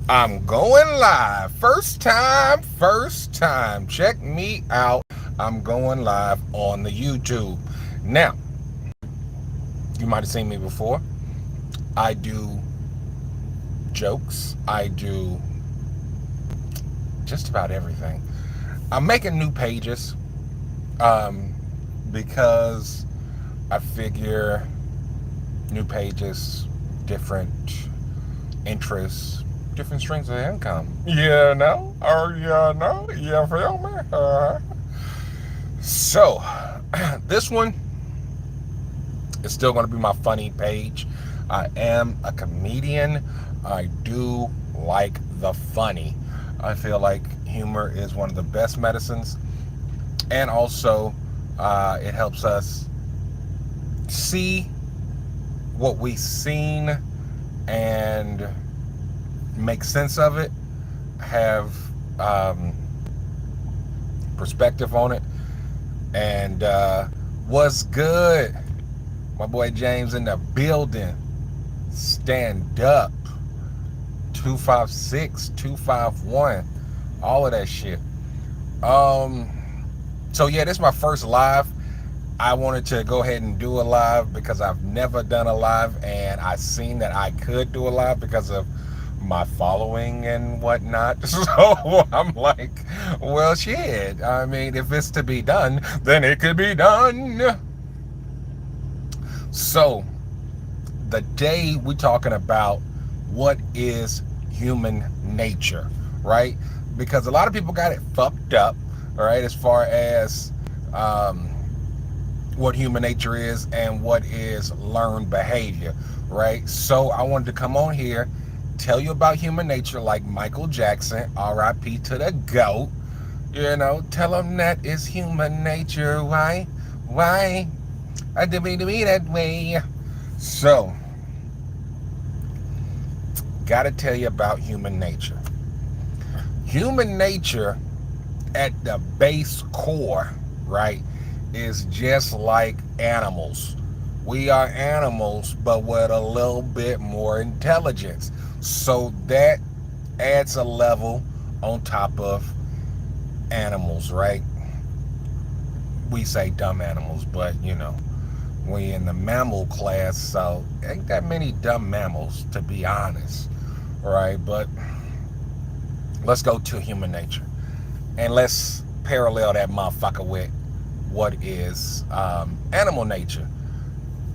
I'm going live. First time, first time. Check me out. I'm going live on the YouTube. Now, you might have seen me before. I do jokes. I do just about everything. I'm making new pages um, because I figure new pages, different interests, different streams of income. You feel me? So, this one is still going to be my funny page. I am a comedian. I do like the funny. I feel like humor is one of the best medicines, and also it helps us see what we've seen and make sense of it, have perspective on it. And what's good? My boy James in the building. Stand up. 256, 251. All of that shit. So yeah, this is my first live. I wanted to go ahead and do a live because I've never done a live, and I seen that I could do a live because of my following and whatnot. So I'm like, well, shit. I mean, if it's to be done, then it could be done. So the day we talking about what is human nature, right? Because a lot of people got it fucked up, right, as far as what human nature is and what is learned behavior, right? So I wanted to come on here, tell you about human nature like Michael Jackson, R.I.P. to the GOAT. You know, tell them that is human nature. Why? Why? I didn't mean to be that way. So, gotta tell you about human nature. Human nature at the base core, right, is just like animals. We are animals, but with a little bit more intelligence. So that adds a level on top of animals, right? We say dumb animals, but you know, we in the mammal class, so ain't that many dumb mammals, to be honest, right? But let's go to human nature and let's parallel that motherfucker with what is animal nature.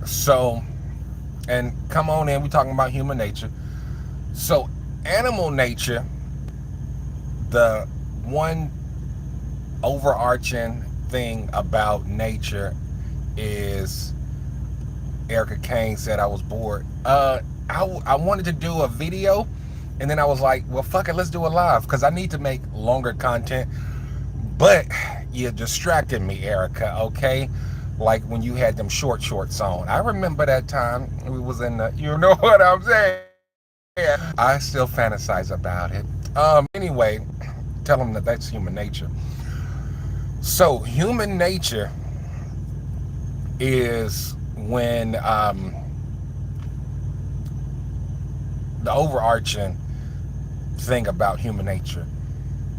So, and come on in, we're talking about human nature. So, animal nature, the one overarching thing about nature is, Erica Kane said I was bored. I wanted to do a video, and then I was like, well, fuck it, let's do a live, because I need to make longer content. But you distracted me, Erica, okay? Like when you had them shorts on. I remember that time we was in the, you know what I'm saying? I still fantasize about it. Anyway, tell them that that's human nature. So human nature is when the overarching thing about human nature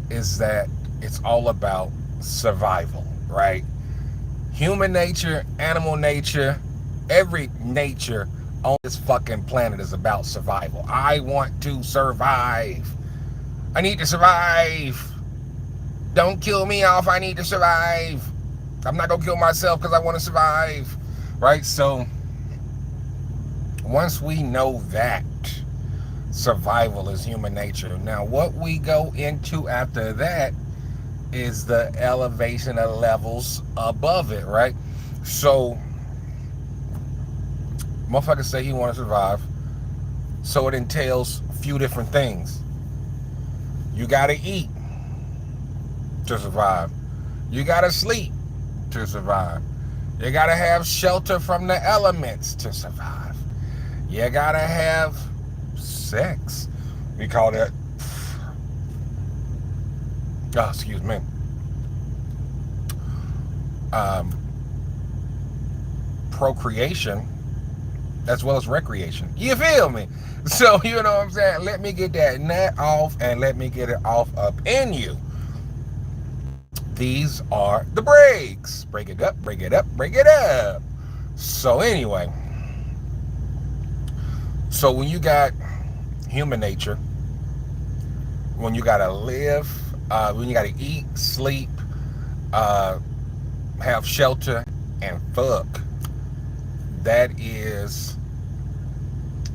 is that it's all about survival, right? Human nature, animal nature, every nature on this fucking planet is about survival. I want to survive. I need to survive. Don't kill me off. I need to survive. I'm not gonna kill myself because I want to survive, right? So once we know that survival is human nature, now what we go into after that is the elevation of levels above it, right? So motherfuckers say he want to survive, so it entails a few different things. You gotta eat to survive. You gotta sleep to survive. You gotta have shelter from the elements to survive. You gotta have sex. We call that, oh, excuse me, procreation, as well as recreation. You feel me? So, you know what I'm saying? Let me get that nut off and let me get it off up in you. These are the breaks. Break it up, break it up, break it up. So, anyway, so when you got human nature, when you gotta live, when you gotta eat, sleep, uh, have shelter, and fuck, that is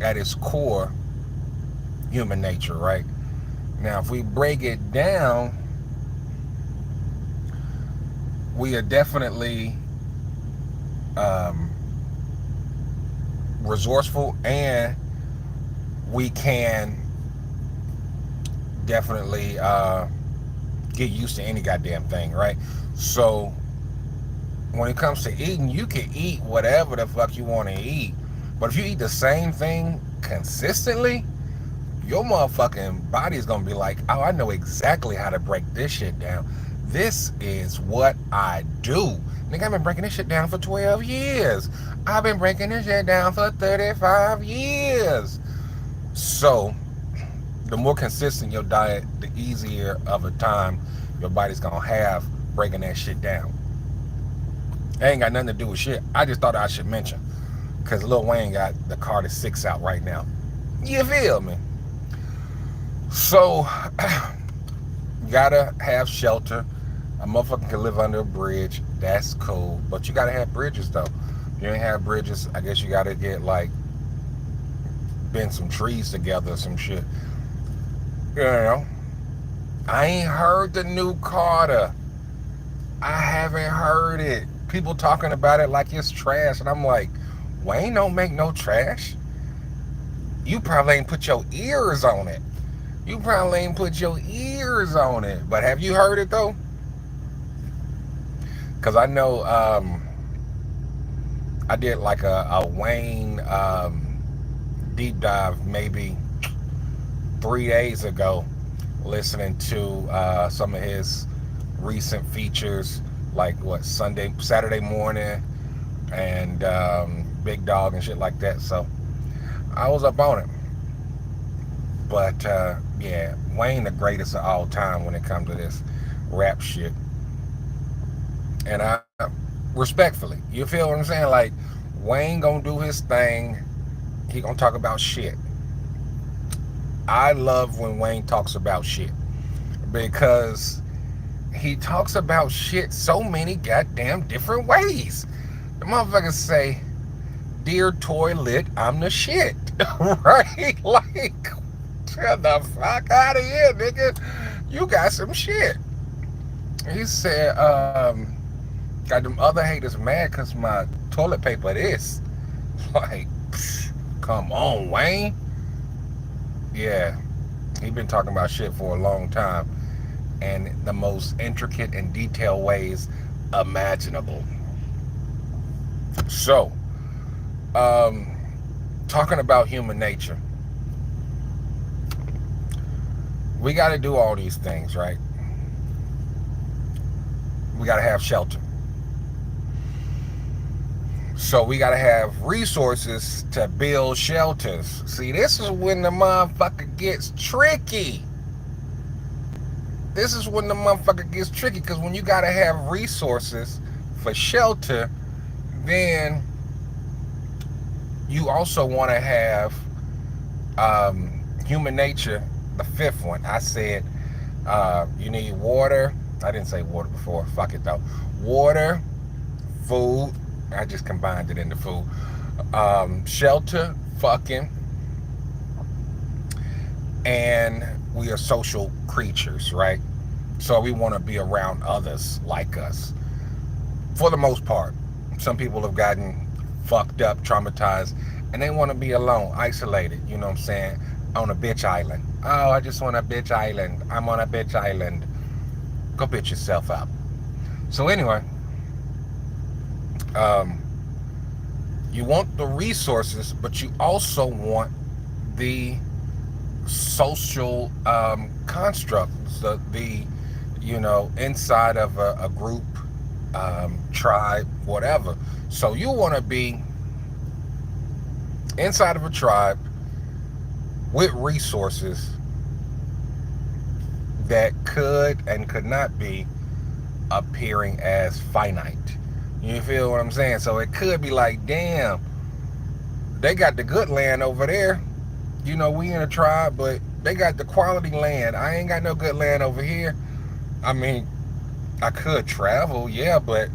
at its core human nature, right? Now, if we break it down, we are definitely um, resourceful, and we can definitely get used to any goddamn thing, right? So when it comes to eating, you can eat whatever the fuck you want to eat, but if you eat the same thing consistently, your motherfucking body is gonna be like, oh, I know exactly how to break this shit down. This is what I do. Nigga, I've been breaking this shit down for 12 years. I've been breaking this shit down for 35 years. So, the more consistent your diet, the easier of a time your body's gonna have breaking that shit down. It ain't got nothing to do with shit. I just thought I should mention. Because Lil Wayne got the Carter 6 out right now. You feel me? So, you gotta have shelter. A motherfucker can live under a bridge. That's cool. But you gotta have bridges, though. If you ain't have bridges, I guess you gotta get, like, bend some trees together or some shit. You know? I ain't heard the new Carter. I haven't heard it. People talking about it like it's trash. And I'm like, Wayne don't make no trash. You probably ain't put your ears on it. You probably ain't put your ears on it. But have you heard it, though? Because I know I did like a Wayne deep dive maybe 3 days ago, listening to some of his recent features, like what, Saturday morning, and Big Dog and shit like that. So I was up on it. But yeah, Wayne the greatest of all time when it comes to this rap shit. And I respectfully, you feel what I'm saying? Like, Wayne gonna do his thing. He gonna talk about shit. I love when Wayne talks about shit, because he talks about shit so many goddamn different ways. The motherfuckers say, "Dear toilet, I'm the shit." Right? Like, get the fuck out of here, nigga. You got some shit. He said, got them other haters mad because my toilet paper this. Like, come on, Wayne. Yeah, he been talking about shit for a long time, and the most intricate and detailed ways imaginable. So, talking about human nature, we got to do all these things, right? We got to have shelter. So we got to have resources to build shelters. See, this is when the motherfucker gets tricky. This is when the motherfucker gets tricky, because when you got to have resources for shelter, then you also want to have human nature, the fifth one. I said you need water. I didn't say water before. Fuck it, though. Water, food. I just combined it into food. Shelter, fucking. And we are social creatures, right? So we want to be around others like us. For the most part. Some people have gotten fucked up, traumatized, and they want to be alone, isolated, you know what I'm saying? On a bitch island. Oh, I just want a bitch island. I'm on a bitch island. Go bitch yourself out. So anyway, you want the resources, but you also want the social constructs, the you know, inside of a group, tribe, whatever. So you want to be inside of a tribe with resources that could and could not be appearing as finite. You feel what I'm saying? So it could be like, damn, they got the good land over there. You know, we in a tribe, but they got the quality land. I ain't got no good land over here. I mean, I could travel, yeah, but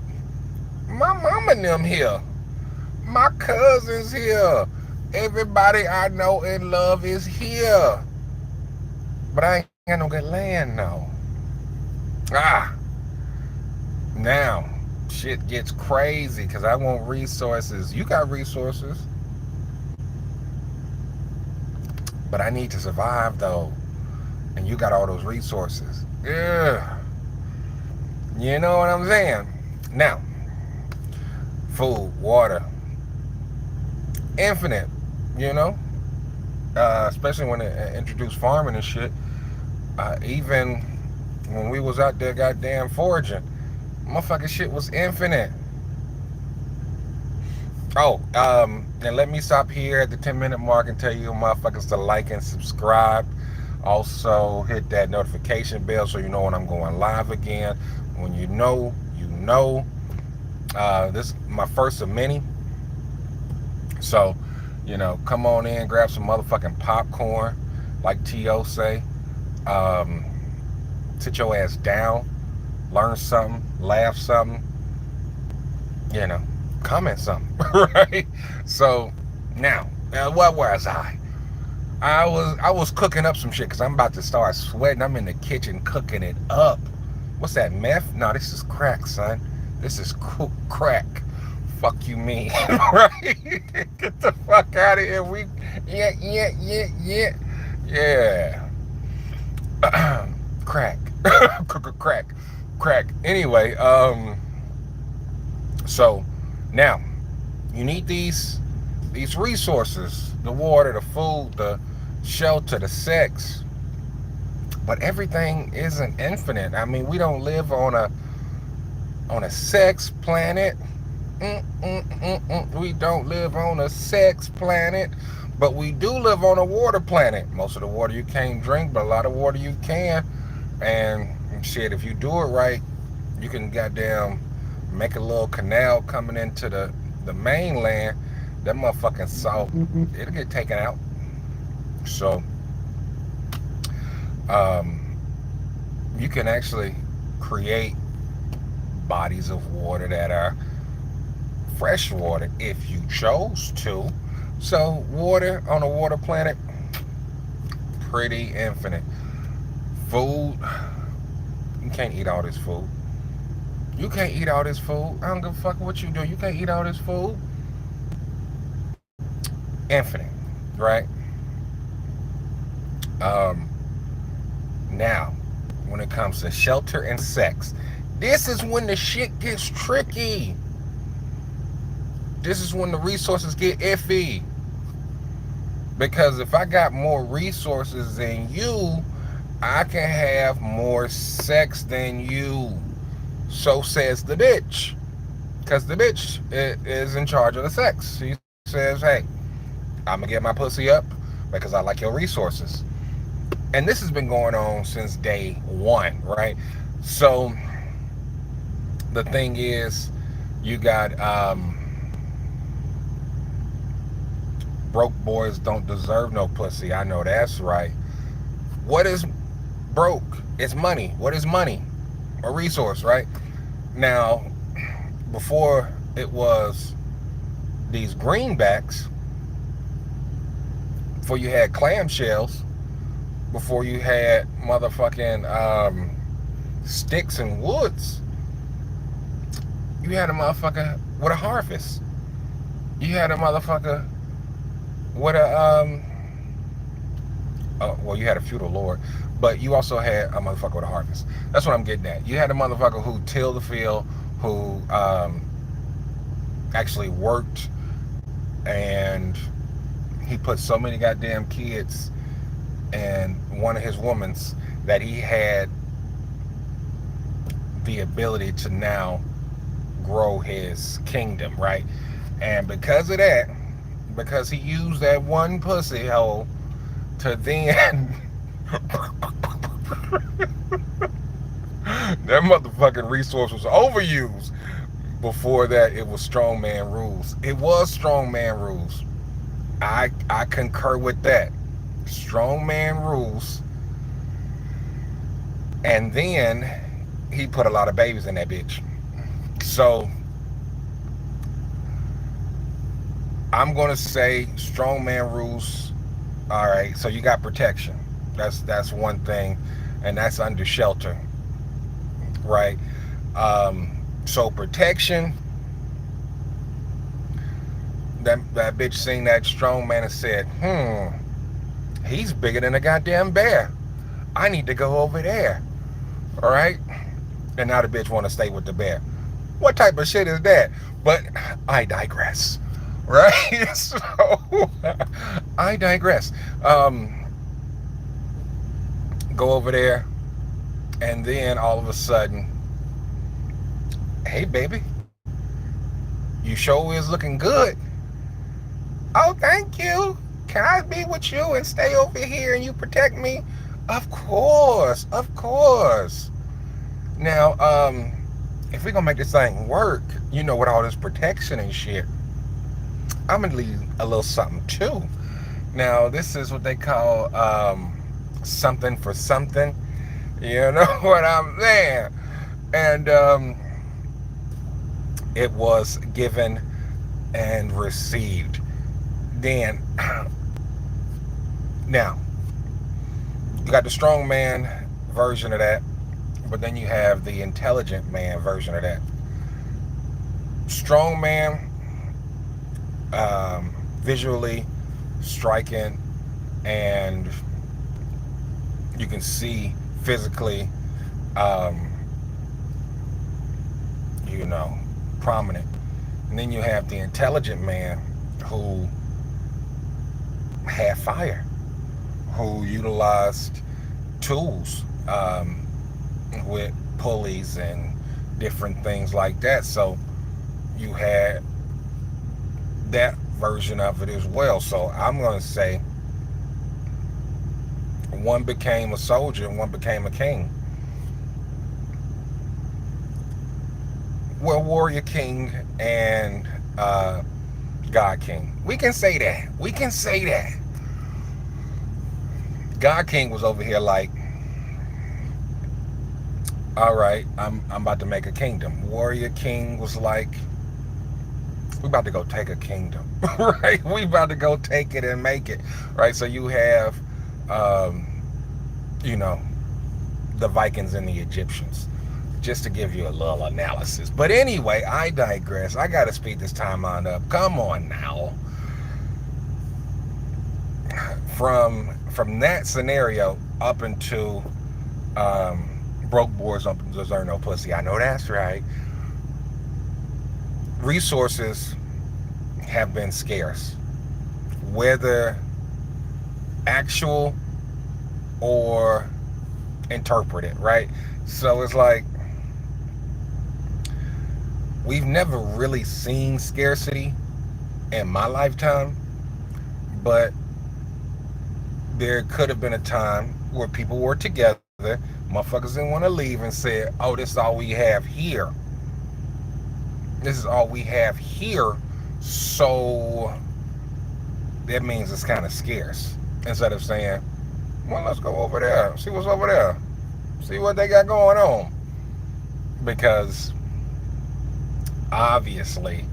my mama and them here. My cousins here. Everybody I know and love is here. But I ain't got no good land, no. Ah, now shit gets crazy because I want resources. You got resources, but I need to survive though. And you got all those resources. Yeah. You know what I'm saying? Now, food, water, infinite, you know? Especially when they introduced farming and shit. Even when we was out there goddamn foraging, motherfucking shit was infinite. Oh, and let me stop here at the 10-minute mark and tell you motherfuckers to like and subscribe. Also, hit that notification bell so you know when I'm going live again. When you know, you know. This is my first of many. So, you know, come on in, grab some motherfucking popcorn, like T.O. say. Sit your ass down, learn something, laugh something, you know, comment something, right? So now, what was I? I was cooking up some shit because I'm about to start sweating. I'm in the kitchen cooking it up. What's that, meth? No, this is crack, son. This is crack. Fuck you mean, right? Get the fuck out of here. Yeah. Crack. Crack. Anyway, so now you need these resources, the water, the food, the shelter, the sex, but everything isn't infinite. I mean, we don't live on a sex planet. We don't live on a sex planet, but we do live on a water planet. Most of the water you can't drink, but a lot of water you can. And shit, if you do it right, you can goddamn make a little canal coming into the mainland. That motherfucking salt, it'll get taken out. So you can actually create bodies of water that are fresh water if you chose to. So water on a water planet, pretty infinite. Food, you can't eat all this food. You can't eat all this food. I don't give a fuck what you do. You can't eat all this food. Infinite, right? Now, when it comes to shelter and sex, this is when the shit gets tricky. This is when the resources get iffy. Because if I got more resources than you, I can have more sex than you. So says the bitch. Because the bitch is in charge of the sex. She says, hey, I'm going to get my pussy up because I like your resources. And this has been going on since day one, right? So the thing is, you got broke boys don't deserve no pussy. I know that's right. What is broke? It's money. What is money? A resource, right? Now, before it was these greenbacks, before you had clamshells, before you had motherfucking sticks and woods, you had a motherfucker with a harvest. You had a motherfucker with a well, you had a feudal lord, but you also had a motherfucker with a harvest. That's what I'm getting at. You had a motherfucker who tilled the field, who actually worked, and he put so many goddamn kids and one of his women's that he had the ability to now grow his kingdom, right? And because of that, because he used that one pussy hole to then that motherfucking resource was overused. Before that, it was strongman rules. It was strongman rules. I concur with that. Strongman rules. And then he put a lot of babies in that bitch. So I'm gonna say strongman rules. All right. So you got protection. That's one thing, and that's under shelter, right? So protection. That bitch seen that strong man and said, he's bigger than a goddamn bear. I need to go over there. All right. And now the bitch want to stay with the bear. What type of shit is that? But I digress. Right? So I digress. Go over there, and then all of a sudden, hey baby, you sure is looking good. Oh, thank you. Can I be with you and stay over here and you protect me? Of course, of course. Now, if we're gonna make this thing work, with all this protection and shit, I'm gonna leave a little something too. Now, this is what they call something for something. You know what I'm saying? And it was given and received. Then, now, you got the strong man version of that, but then you have the intelligent man version of that. Strong man, visually striking, and you can see physically, prominent. And then you have the intelligent man who had fire, who utilized tools, with pulleys and different things like that. So you had that version of it as well. So I'm going to say one became a soldier and one became a king. Well, warrior king and God king. We can say that. We can say that. God king was over here like, all right, I'm about to make a kingdom. Warrior king was like, we about to go take a kingdom, right? We about to go take it and make it, right? So you have, the Vikings and the Egyptians, just to give you a little analysis. But anyway, I digress. I got to speed this timeline up. Come on now. From that scenario up into broke boys don't deserve no pussy. I know that's right. Resources have been scarce, whether actual or interpreted, right? So it's like we've never really seen scarcity in my lifetime, but there could have been a time where people were together, motherfuckers didn't want to leave, and said, oh, this is all we have here. This is all we have here, so that means it's kind of scarce. Instead of saying, well, let's go over there, see what's over there, see what they got going on. Because obviously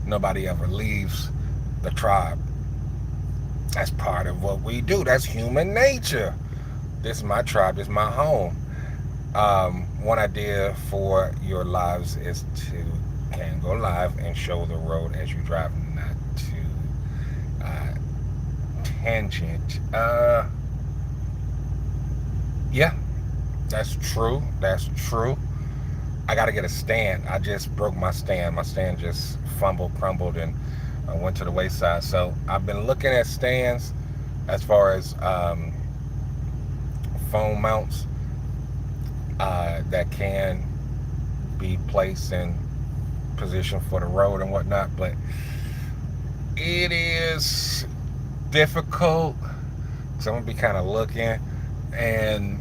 nobody ever leaves the tribe. That's part of what we do. That's human nature. This is my tribe, this is my home. One idea for your lives is to can go live and show the road as you drive, not to tangent. Yeah, that's true. That's true. I gotta get a stand. I just broke my stand. My stand just crumbled, and went to the wayside. So I've been looking at stands as far as phone mounts that can be placed in position for the road and whatnot. But it is difficult because I'm gonna be kind of looking, and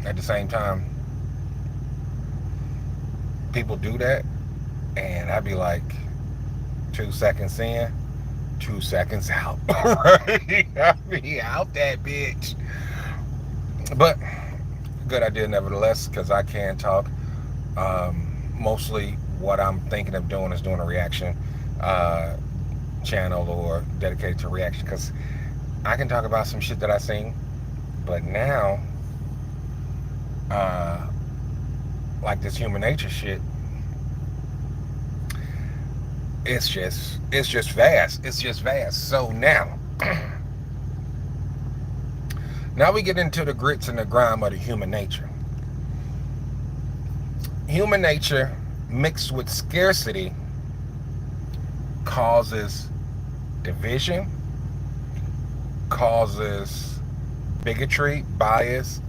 at the same time, people do that, and I'd be like 2 seconds in, 2 seconds out. Right? I be out that bitch. But good idea nevertheless, because I can talk. Mostly what I'm thinking of doing is doing a reaction uh, channel or dedicated to reaction, because I can talk about some shit that I seen, but now, uh, like this human nature shit, it's just vast. It's just vast. So now, now we get into the grits and the grime of the human nature. Human nature mixed with scarcity causes division, causes bigotry, bias,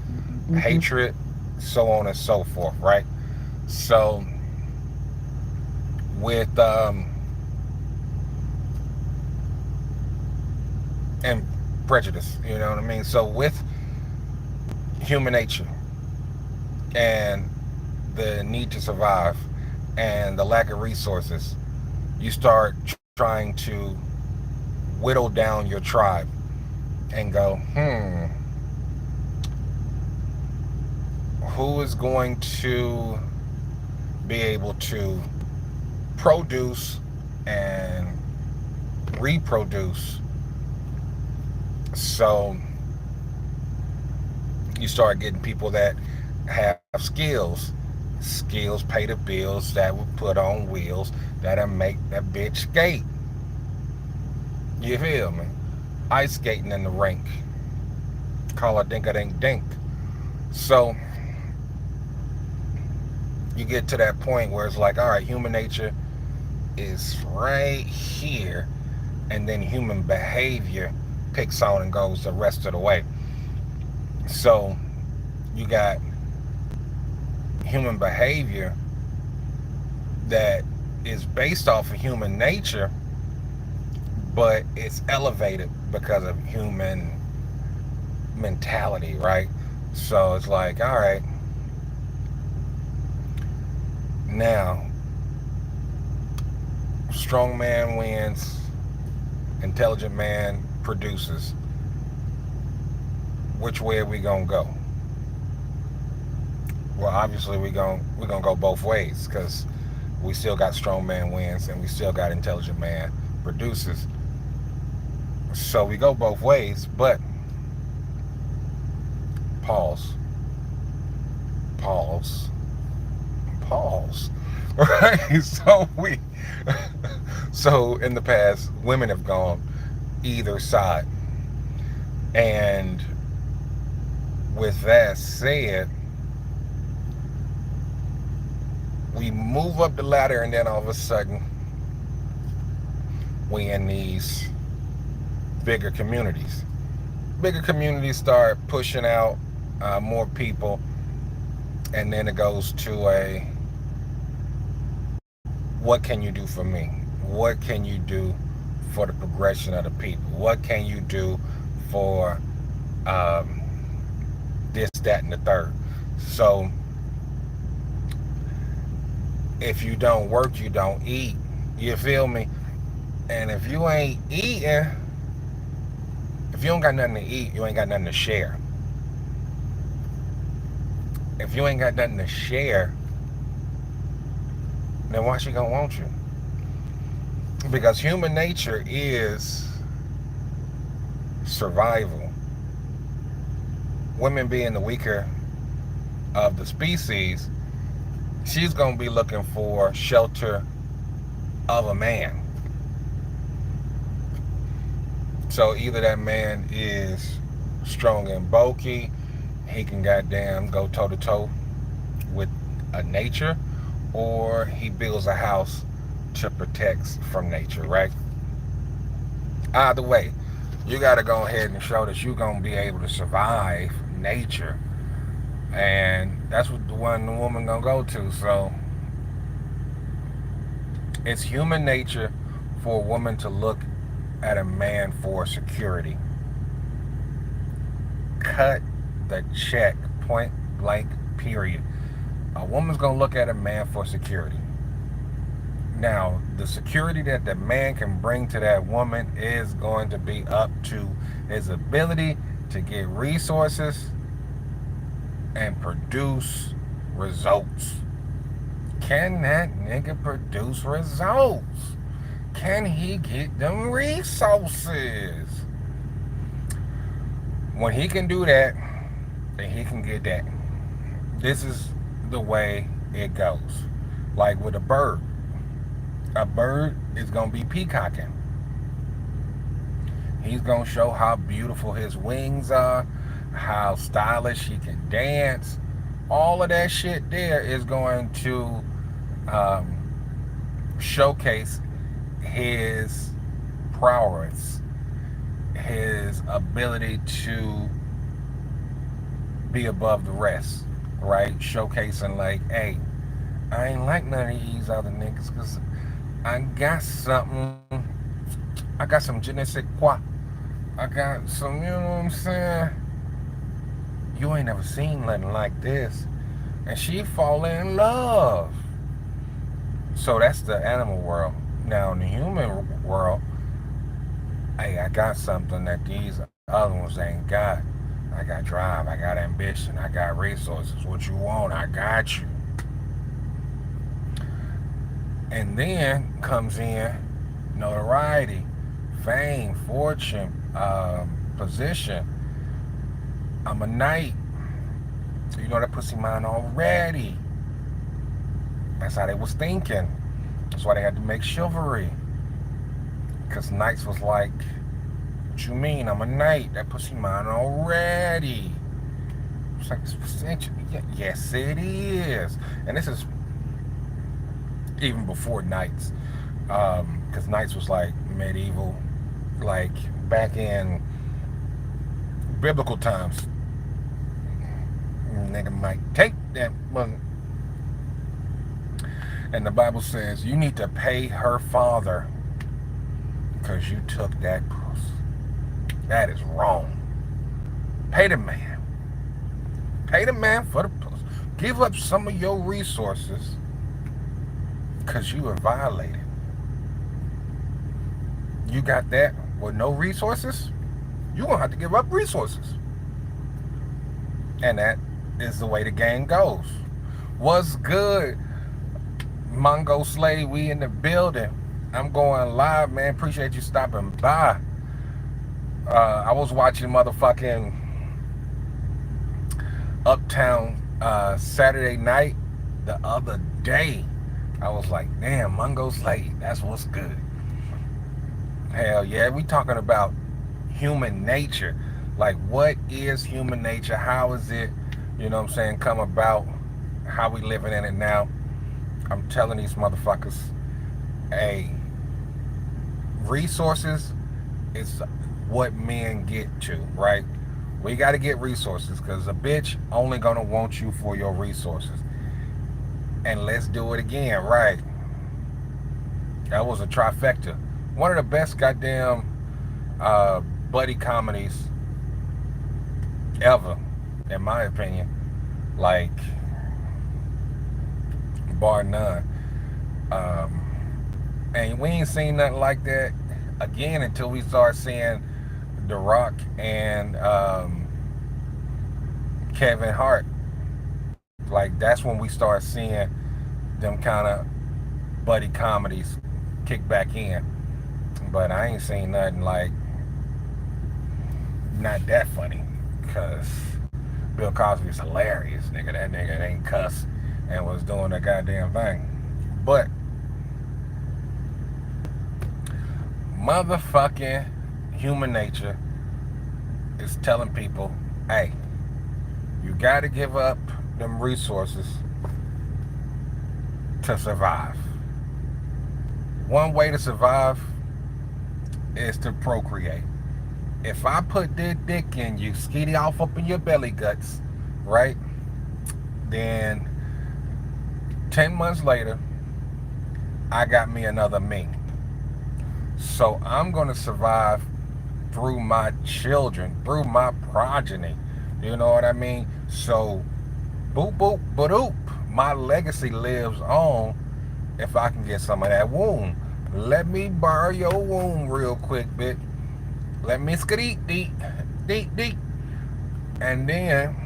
hatred, so on and so forth, right? So with and prejudice, you know what I mean? So with human nature and the need to survive and the lack of resources, you start trying to whittle down your tribe and go, who is going to be able to produce and reproduce? So you start getting people that have skills pay the bills, that would put on wheels, that'll make that bitch skate. You feel me? Ice skating in the rink, call it dink-a-dink-dink. So you get to that point where it's like, all right, human nature is right here, and then human behavior picks on and goes the rest of the way. So you got human behavior that is based off of human nature, but it's elevated because of human mentality, right? So it's like, all right, now strong man wins, intelligent man produces. Which way are we gonna go? Well, obviously we're gonna go both ways, because we still got strong man wins and we still got intelligent man produces. So we go both ways, but pause. Right? So in the past, women have gone either side. And with that said, we move up the ladder, and then all of a sudden we in these bigger communities. Bigger communities start pushing out more people, and then it goes to a, what can you do for me? What can you do for the progression of the people? What can you do for this, that, and the third? So if you don't work, you don't eat. You feel me? And if you ain't eating, if you don't got nothing to eat, you ain't got nothing to share. If you ain't got nothing to share, then why she gonna want you? Because human nature is survival. Women being the weaker of the species, she's gonna be looking for shelter of a man. So either that man is strong and bulky, he can goddamn go toe to toe with a nature, or he builds a house to protect from nature, right? Either way, you got to go ahead and show that you're going to be able to survive nature. And that's what the woman going to go to. So it's human nature for a woman to look at a man for security. Cut the check, point blank, period. A woman's gonna look at a man for security. Now, the security that the man can bring to that woman is going to be up to his ability to get resources and produce results. Can that nigga produce results? Can he get them resources? When he can do that, then he can get that. This is the way it goes. Like with a bird is going to be peacocking. He's going to show how beautiful his wings are, how stylish he can dance. All of that shit there is going to showcase his prowess, his ability to be above the rest, right? Showcasing like, hey, I ain't like none of these other niggas because I got something. I got some je ne sais quoi. I got some, you know what I'm saying? You ain't never seen nothing like this. And she fall in love. So that's the animal world. Now in the human world, hey, I got something that these other ones ain't got. I got drive, I got ambition, I got resources. What you want, I got you. And then comes in notoriety, fame, fortune, position. I'm a knight. So you know that pussy mine already. That's how they was thinking. That's why they had to make chivalry. Because knights was like, what you mean? I'm a knight. That pussy mine already. It's like, yes, it is. And this is even before knights. Because knights was like medieval, like back in biblical times. Nigga might take that money. And the Bible says you need to pay her father because you took that puss. That is wrong. Pay the man. Pay the man for the puss. Give up some of your resources because you were violated. You got that with no resources? You're going to have to give up resources. And that is the way the game goes. What's good? Mongo Slave, we in the building. I'm going live, man. Appreciate you stopping by. I was watching motherfucking Uptown Saturday night the other day. I was like, damn, Mongo Slave, that's what's good. Hell yeah, we talking about human nature. Like, what is human nature? How is it, you know what I'm saying, come about? How we living in it now? I'm telling these motherfuckers, hey, resources is what men get to, right? We got to get resources because a bitch only gonna want you for your resources. And let's do it again, right? That was a trifecta. One of the best goddamn buddy comedies ever, in my opinion. Like, bar none. And we ain't seen nothing like that again until we start seeing The Rock and Kevin Hart. Like, that's when we start seeing them kind of buddy comedies kick back in. But I ain't seen nothing like, not that funny, because Bill Cosby's hilarious, nigga. That nigga ain't cuss and was doing the goddamn thing. But motherfucking human nature is telling people, hey, you gotta give up them resources to survive. One way to survive is to procreate. If I put this dick in you, skeety off up in your belly guts, right? Then 10 months later, I got me another me. So I'm going to survive through my children, through my progeny. You know what I mean? So, boop, boop, badoop. My legacy lives on if I can get some of that womb. Let me borrow your womb real quick, bitch. Let me skeet deep, deep, deep. And then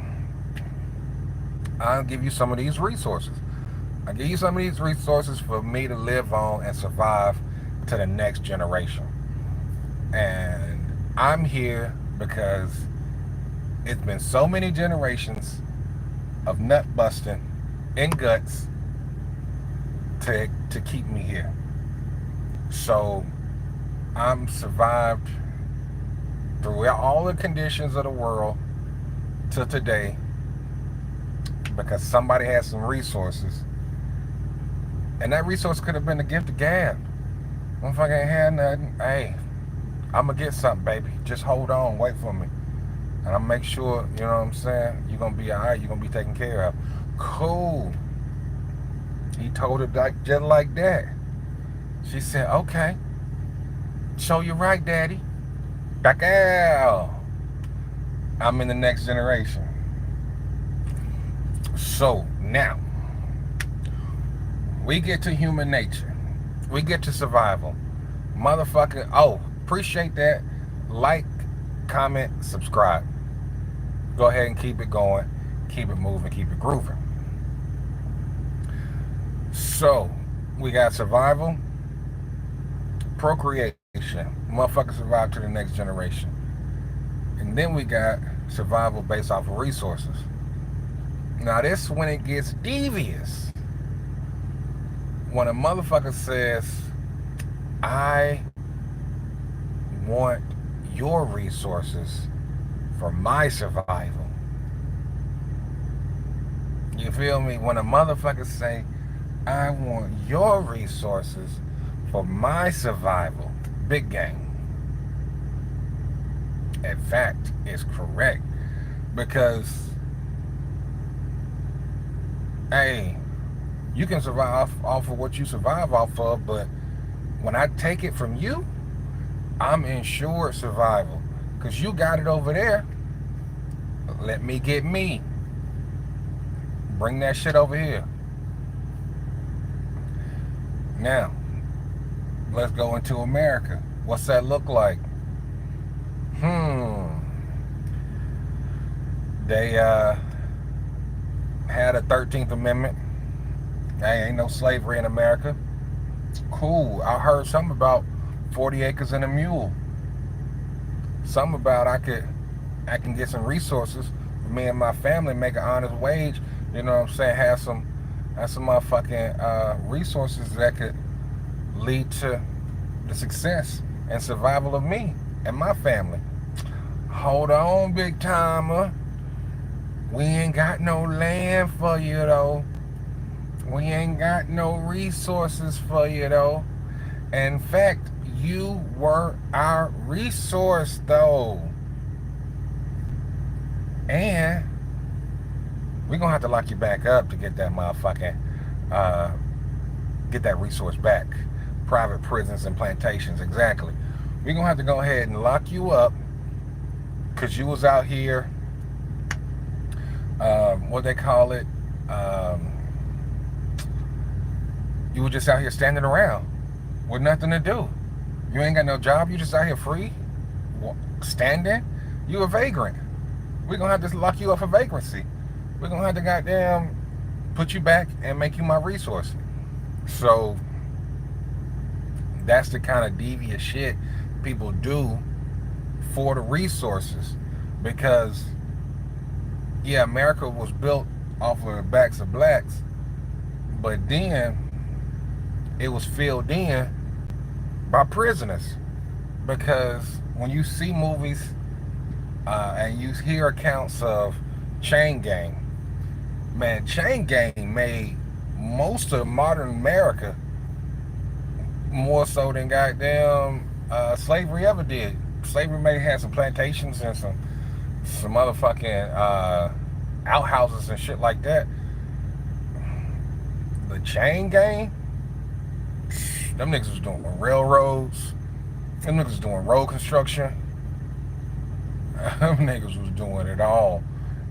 I'll give you some of these resources. I'll give you some of these resources for me to live on and survive to the next generation. And I'm here because it's been so many generations of nut busting and guts to keep me here. So I'm survived through all the conditions of the world to today because somebody had some resources. And that resource could have been a gift of gab. Motherfucker ain't had nothing. Hey, I'm going to get something, baby. Just hold on. Wait for me. And I'll make sure, you know what I'm saying, you're going to be all right. You're going to be taken care of. Cool. He told her just like that. She said, okay. Show you right, daddy. Back out. I'm in the next generation. So now, we get to human nature. We get to survival. Motherfucker, oh, appreciate that. Like, comment, subscribe. Go ahead and keep it going. Keep it moving, keep it grooving. So, we got survival, procreation. Motherfucker survive to the next generation. And then we got survival based off of resources. Now, this is when it gets devious. When a motherfucker says, I want your resources for my survival. You feel me? When a motherfucker say, I want your resources for my survival. Big game. In fact, it's correct. Because, hey, you can survive off of what you survive off of, but when I take it from you, I'm ensured survival. Because you got it over there. Let me get me. Bring that shit over here. Now, let's go into America. What's that look like? They had a 13th Amendment. There ain't no slavery in America. Cool. I heard something about 40 acres and a mule. Something about I can get some resources for me and my family, make an honest wage. You know what I'm saying? Have some motherfucking resources that could lead to the success and survival of me and my family. Hold on, big timer. We ain't got no land for you though. We ain't got no resources for you though. In fact, you were our resource though. And we're gonna have to lock you back up to get that motherfucking get that resource back. Private prisons and plantations, exactly. We're gonna have to go ahead and lock you up because you was out here, what they call it, you were just out here standing around with nothing to do. You ain't got no job, you just out here free, standing. You a vagrant. We're gonna have to lock you up for vagrancy. We're gonna have to goddamn put you back and make you my resource. So that's the kind of devious shit people do for the resources. Because yeah, America was built off of the backs of blacks, but then it was filled in by prisoners. Because when you see movies and you hear accounts of chain gang, man, chain gang made most of modern America more so than goddamn slavery ever did. Slavery may have some plantations and some motherfucking outhouses and shit like that. The chain gang, them niggas was doing railroads, Them niggas was doing road construction. Them niggas was doing it all.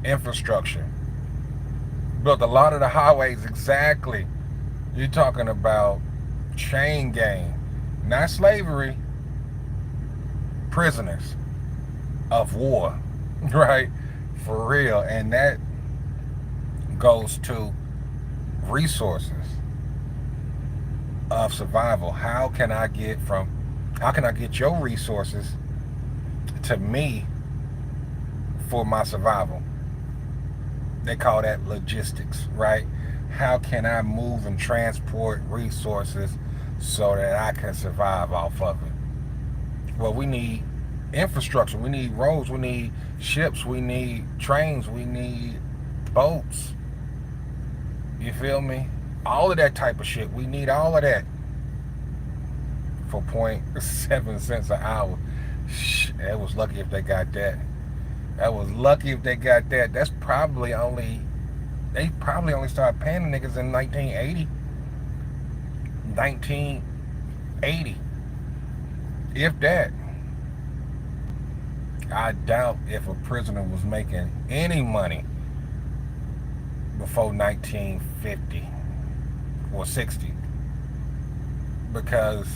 Infrastructure. Built a lot of the highways exactly. You're talking about chain gang, not slavery, prisoners of war, right? For real. And that goes to resources of survival. How can I get your resources to me for my survival? They call that logistics, right? How can I move and transport resources so that I can survive off of it? Well, we need infrastructure. We need roads. We need ships. We need trains. We need boats. You feel me? All of that type of shit. We need all of that for 0.7 cents an hour. That was lucky if they got that. That was lucky if they got that. They probably only started paying the niggas in 1980. 1980. If that. I doubt if a prisoner was making any money before 1950 or 60. Because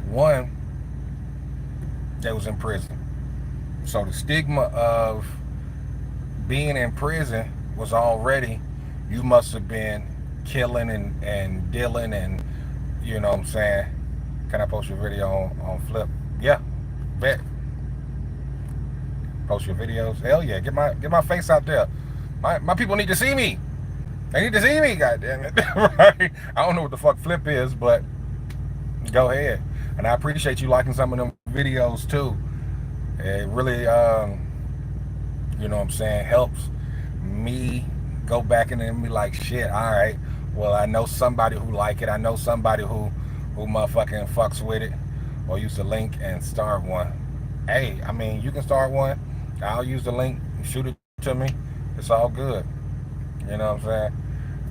one, they was in prison. So the stigma of being in prison was already, you must have been killing and dealing and, you know what I'm saying? Can I post your video on Flip? Yeah, bet. Post your videos. Hell yeah, get my face out there. My people need to see me. They need to see me, goddamn it. Right? I don't know what the fuck Flip is, but go ahead. And I appreciate you liking some of them videos too. It really, you know what I'm saying, helps me go back in and be like, shit, all right, well, I know somebody who like it. I know somebody who motherfucking fucks with it or use the link and start one. Hey, I mean, you can start one. I'll use the link, shoot it to me. It's all good. You know what I'm saying?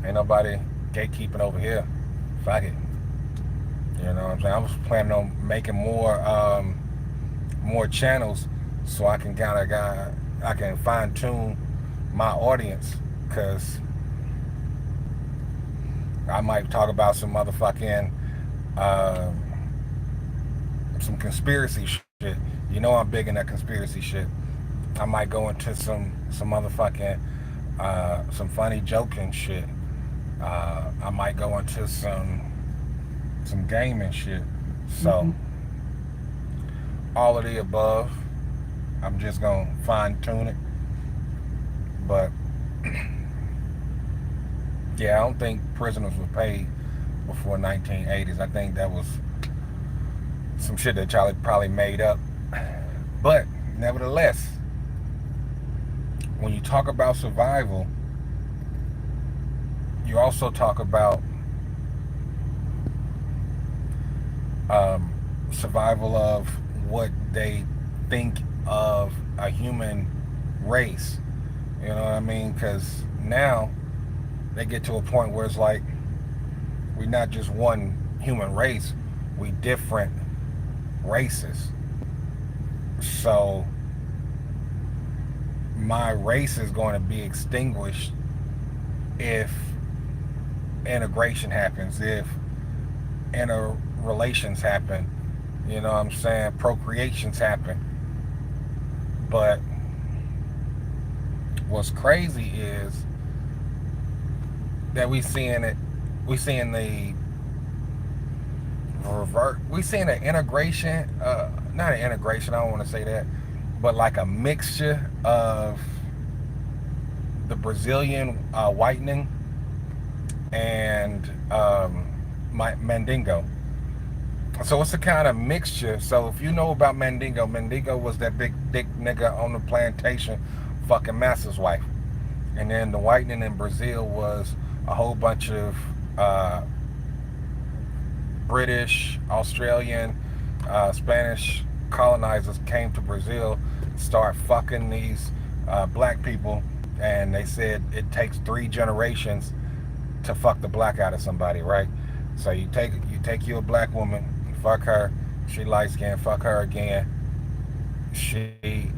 Ain't nobody gatekeeping over here. Fuck it. You know what I'm saying? I was planning on making more channels so I can I can fine tune my audience, because I might talk about some motherfucking some conspiracy shit. You know I'm big in that conspiracy shit. I might go into some motherfucking some funny joking shit. I might go into some gaming shit. So all of the above. I'm just gonna fine tune it. But yeah, I don't think prisoners were paid before 1980s. I think that was some shit that Charlie probably made up. But nevertheless, when you talk about survival, you also talk about survival of what they think of a human race. You know what I mean? Because now they get to a point where it's like, we're not just one human race, we different races. So my race is going to be extinguished if integration happens, if interrelations happen, you know what I'm saying, procreations happen. But what's crazy is that we seeing the integration, not an integration, I don't want to say that, but like a mixture of the Brazilian whitening and Mandingo. So it's a kind of mixture. So if you know about Mandingo was that big dick nigga on the plantation fucking master's wife. And then the whitening in Brazil was a whole bunch of British, Australian, Spanish colonizers came to Brazil, start fucking these black people, and they said it takes 3 generations to fuck the black out of somebody, right? So you take you a black woman, you fuck her, She light skinned, fuck her again. She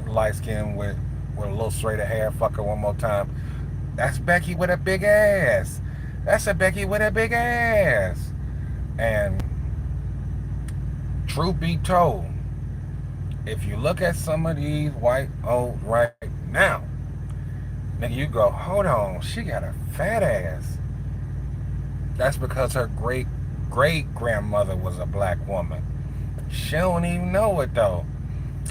light skinned with a little straighter hair, fuck her one more time. That's Becky with a big ass. That's a Becky with a big ass. And truth be told, if you look at some of these white old right now, nigga, you go, hold on, she got a fat ass. That's because her great grandmother was a black woman. She don't even know it though.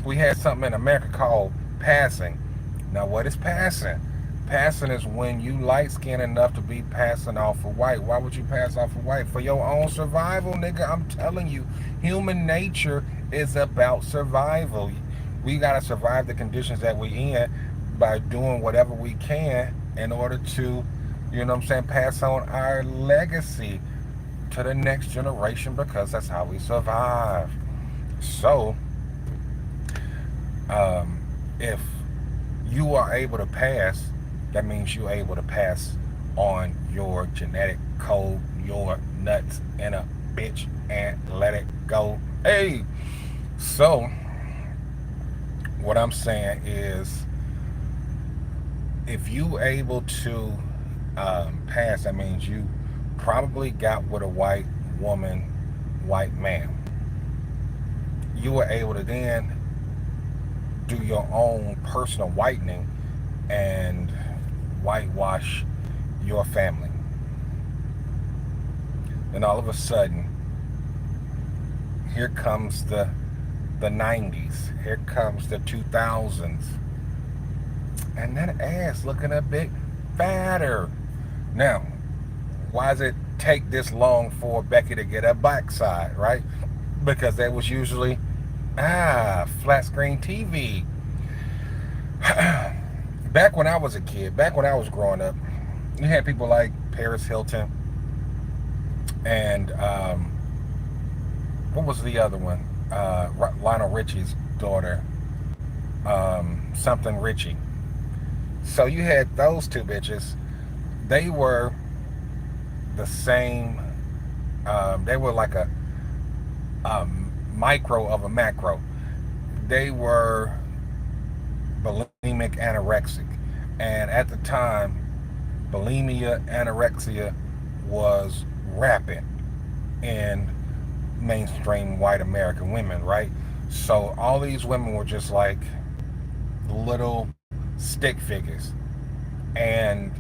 We had something in America called passing. Now, what is passing? Passing is when you light skinned enough to be passing off for white. Why would you pass off for white? For your own survival, nigga. I'm telling you, human nature is about survival. We gotta survive the conditions that we in by doing whatever we can in order to, you know what I'm saying, pass on our legacy to the next generation because that's how we survive. So, if you are able to pass, that means you're able to pass on your genetic code, your nuts in a bitch, and let it go. Hey, so what I'm saying is, if you able to pass, that means you probably got with a white woman, white man. You were able to then do your own personal whitening and whitewash your family. Then all of a sudden, here comes the 90s. Here comes the 2000s. And that ass looking a bit fatter. Now, why does it take this long for Becky to get her backside, right? Because that was usually flat screen TV. Back when I was a kid, back when I was growing up, you had people like Paris Hilton and what was the other one? Lionel Richie's daughter, something Richie. So you had those two bitches. They were the same. They were like a micro of a macro. They were bulimic anorexic. And at the time, bulimia, anorexia was rampant in mainstream white American women, right? So all these women were just like little stick figures. And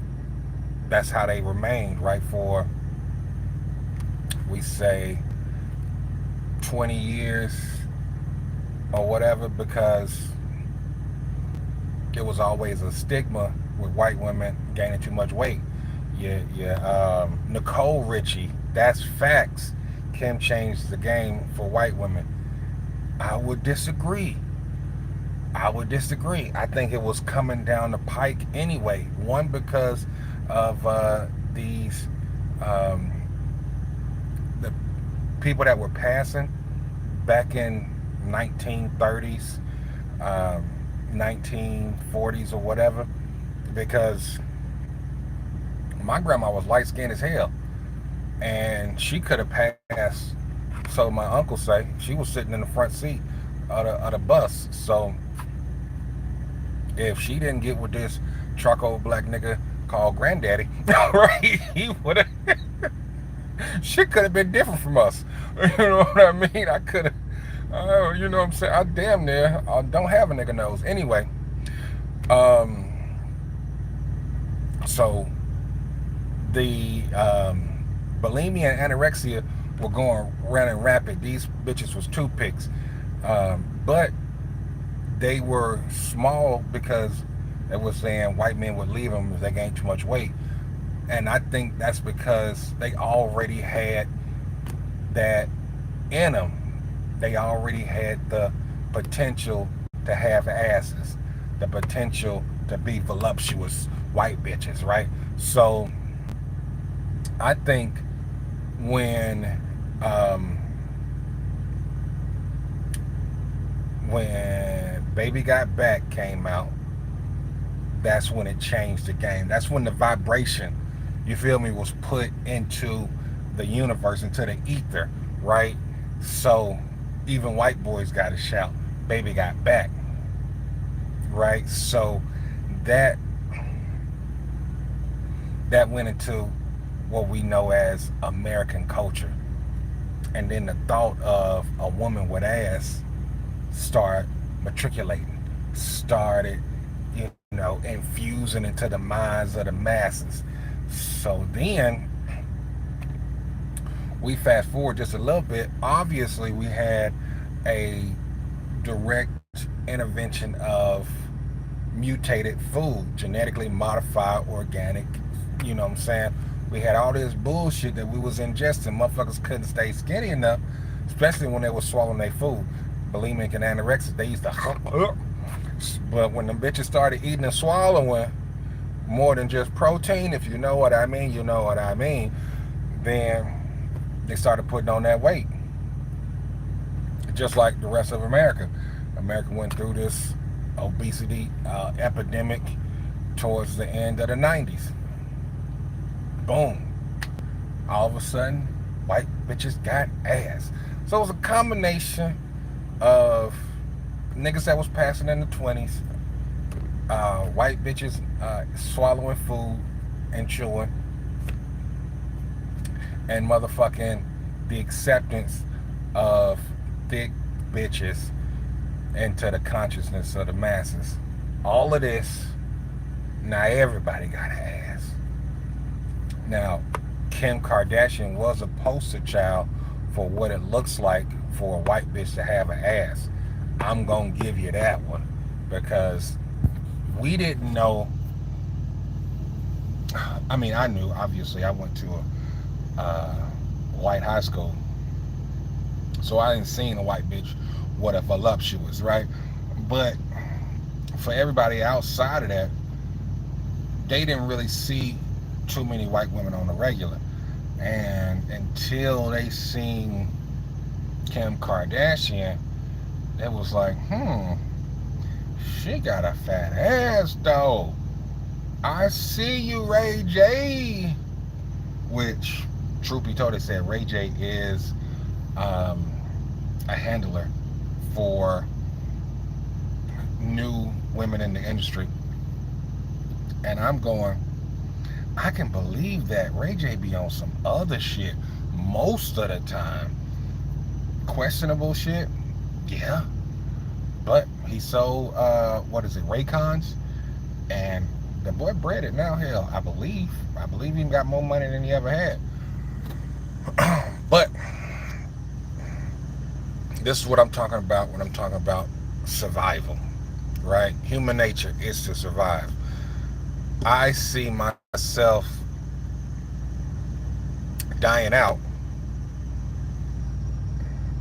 that's how they remained, right, for, we say, 20 years or whatever, because it was always a stigma with white women gaining too much weight. Nicole Richie, that's facts. Kim changed the game for white women. I would disagree. I think it was coming down the pike anyway. One, because of these the people that were passing back in 1930s, 1940s or whatever, because my grandma was light skinned as hell and she could have passed, so my uncle say. She was sitting in the front seat of the bus. So if she didn't get with this charcoal black nigga called granddaddy, right, he would have shit could have been different from us. You know what I mean? I could have, you know what I'm saying? I damn near don't have a nigga nose. Anyway, so the bulimia and anorexia were going running rapid. These bitches was toothpicks. But they were small because they were saying white men would leave them if they gained too much weight. And I think that's because they already had that in them. They already had the potential to have asses, the potential to be voluptuous white bitches, right? So I think when Baby Got Back came out, that's when it changed the game. That's when the vibration, you feel me, was put into the universe, into the ether, right? So even white boys got to shout, "Baby got back," right? So that that went into what we know as American culture, and then the thought of a woman with ass start matriculating, started, infusing into the minds of the masses. So then we fast forward just a little bit. Obviously, we had a direct intervention of mutated food, genetically modified organic, you know what I'm saying? We had all this bullshit that we was ingesting. Motherfuckers couldn't stay skinny enough, especially when they were swallowing their food. Bulimic and anorexic, they used to but when them bitches started eating and swallowing more than just protein, if you know what I mean, you know what I mean, then they started putting on that weight. Just like the rest of America. America went through this obesity epidemic towards the end of the 90s. Boom. All of a sudden, white bitches got ass. So it was a combination of niggas that was passing in the 20s, white bitches swallowing food and chewing, and motherfucking the acceptance of thick bitches into the consciousness of the masses. All of this, now everybody got an ass. Now, Kim Kardashian was a poster child for what it looks like for a white bitch to have an ass. I'm gonna give you that one, because we didn't know. I mean, I knew, obviously. I went to a white high school, so I didn't see a white bitch what a voluptuous, right? But for everybody outside of that, they didn't really see too many white women on the regular. And until they seen Kim Kardashian, it was like, she got a fat ass though. I see you, Ray J. Which, truth be told, they said Ray J is a handler for new women in the industry. And I'm going, I can believe that. Ray J be on some other shit most of the time. Questionable shit, yeah. But he sold, Raycons, and the boy bred it now. Hell, I believe he got more money than he ever had. But this is what I'm talking about when I'm talking about survival, right? Human nature is to survive. I see myself dying out.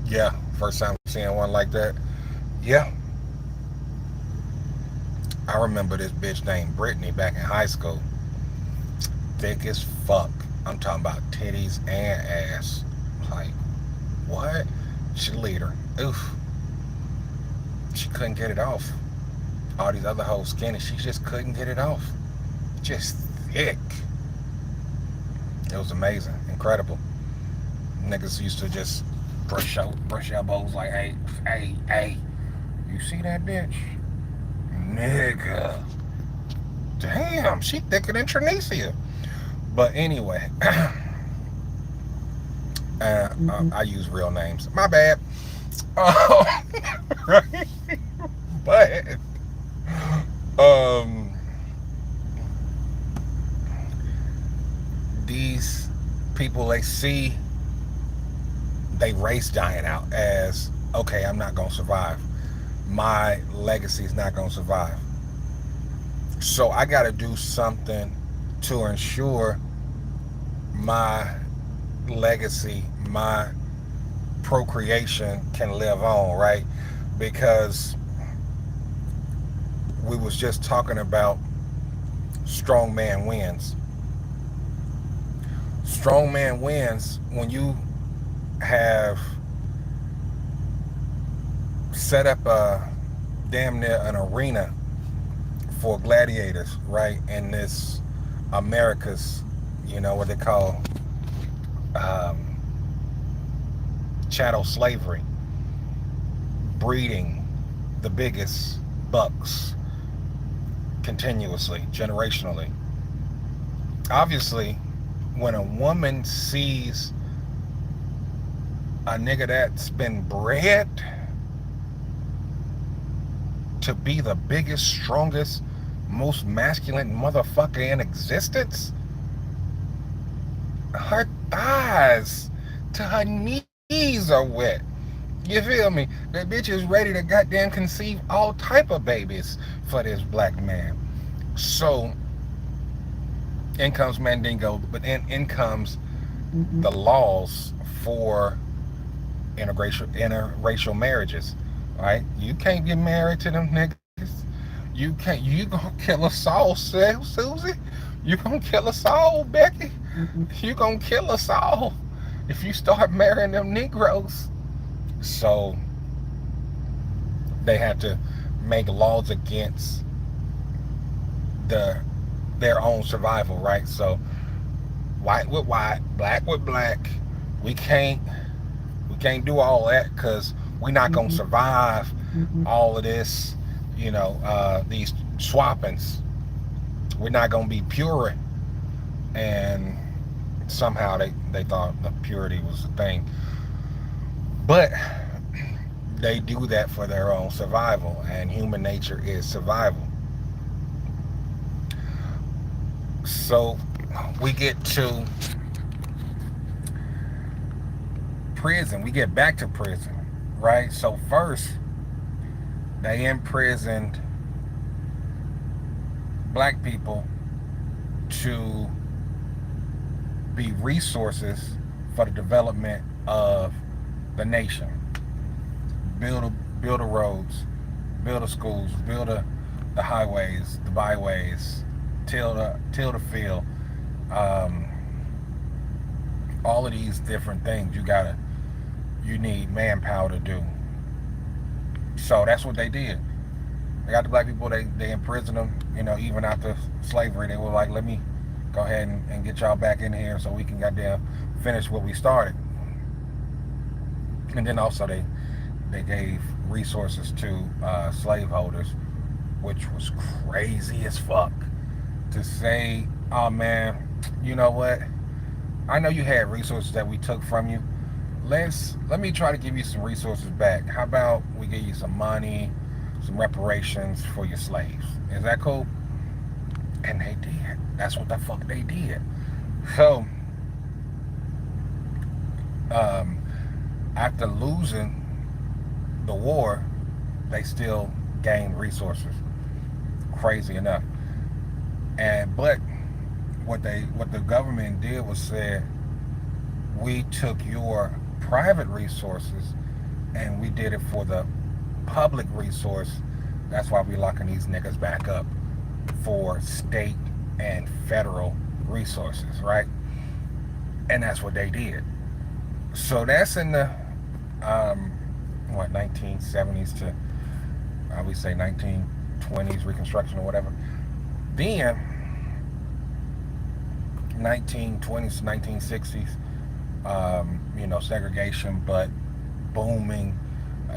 Yeah, first time seeing one like that. Yeah. I remember this bitch named Brittany back in high school. Thick as fuck. I'm talking about titties and ass. Like, what? She leader. Oof. She couldn't get it off. All these other hoes skinny. She just couldn't get it off. Just thick. It was amazing. Incredible. Niggas used to just brush elbows like, hey. You see that bitch? Nigga. Damn, she thicker than Trinicia. But anyway, I use real names. My bad. Right? But these people, they race dying out as, okay, I'm not gonna survive. My legacy is not gonna survive. So I gotta do something to ensure my legacy, my procreation can live on, right? Because we was just talking about strong man wins. Strong man wins when you have set up a damn near an arena for gladiators, right? In this America's, what they call chattel slavery, breeding the biggest bucks continuously, generationally. Obviously, when a woman sees a nigga that's been bred to be the biggest, strongest, most masculine motherfucker in existence, her thighs to her knees are wet. You feel me? That bitch is ready to goddamn conceive all type of babies for this black man. So in comes Mandingo, but in comes the laws for interracial marriages. Right? You can't get married to them niggas. You can't. You gonna kill us all, Susie. You gonna kill us all, Becky. You gonna kill us all if you start marrying them Negroes. So they had to make laws against the their own survival, right? So white with white, black with black. We can't do all that because we're not gonna survive all of this, these swappings. We're not gonna be pure. And somehow they thought the purity was a thing. But they do that for their own survival, and human nature is survival. So we get to prison. We get back to prison, right? So first, they imprisoned black people to be resources for the development of the nation. Build the roads, build the schools, build the highways, the byways, till the field. All of these different things you need manpower to do. So that's what they did. They got the black people, they imprisoned them, even after slavery. They were like, let me go ahead and get y'all back in here so we can goddamn finish what we started. And then also they gave resources to slaveholders, which was crazy as fuck. To say, oh man, you know what? I know you had resources that we took from you. Let me try to give you some resources back. How about we give you some money, some reparations for your slaves? Is that cool? And they did. That's what the fuck they did. So, after losing the war, they still gained resources. Crazy enough. But what the government did was said, we took your private resources and we did it for the public resource. That's why we locking these niggas back up for state and federal resources, right? And that's what they did. So that's in the 1970s to I would say 1920s Reconstruction or whatever. Then 1920s, 1960s, segregation, but booming,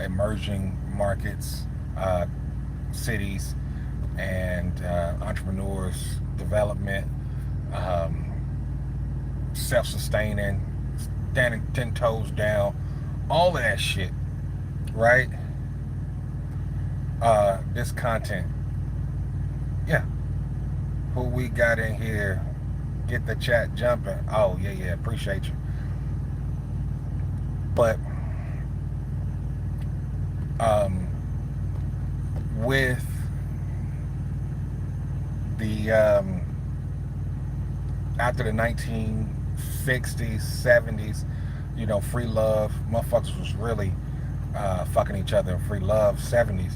emerging markets, cities, and entrepreneurs, development, self-sustaining, standing 10 toes down, all of that shit, right? This content, yeah. Who we got in here? Get the chat jumping. Oh yeah, appreciate you. But with the after the 1960s, 70s, free love, motherfuckers was really fucking each other in free love, 70s.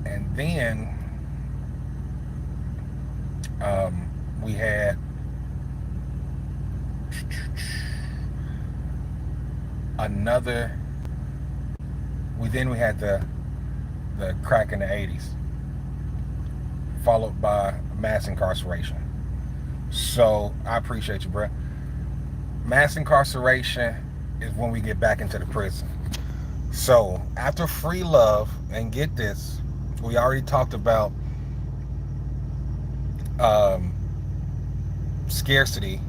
And then we had we had the crack in the 80s, followed by mass incarceration. So I appreciate you, bro. Mass incarceration is when we get back into the prison. So after free love, and get this, we already talked about um, scarcity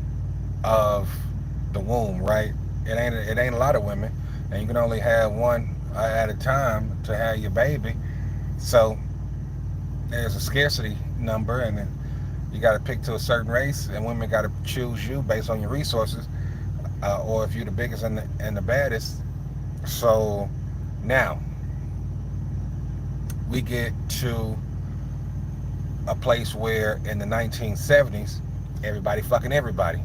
of the womb, right? It ain't a lot of women, and you can only have one at a time to have your baby. So there's a scarcity number, and you got to pick to a certain race, and women got to choose you based on your resources, or if you're the biggest and the baddest. So now we get to a place where in the 1970s, everybody fucking everybody.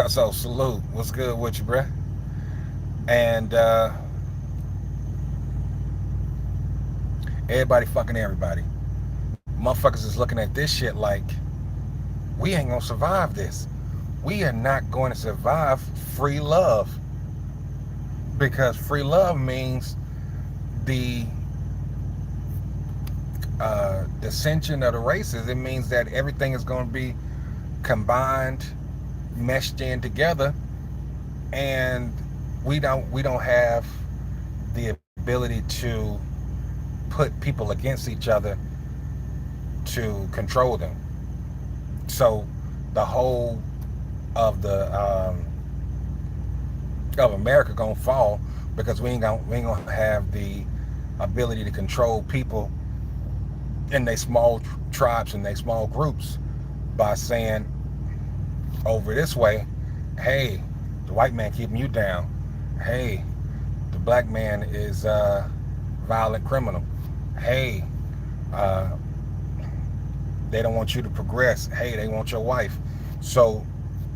So salute, what's good with you, bruh? And everybody fucking everybody. Motherfuckers is looking at this shit like, we ain't gonna survive this. We are not going to survive free love, because free love means the dissension of the races. It means that everything is going to be combined, meshed in together, and we don't have the ability to put people against each other to control them. So the whole of the of America gonna fall, because we ain't gonna have the ability to control people in their small tribes and their small groups by saying over this way, hey, the white man keeping you down. Hey, the black man is a violent criminal. Hey, uh, they don't want you to progress. Hey, they want your wife. So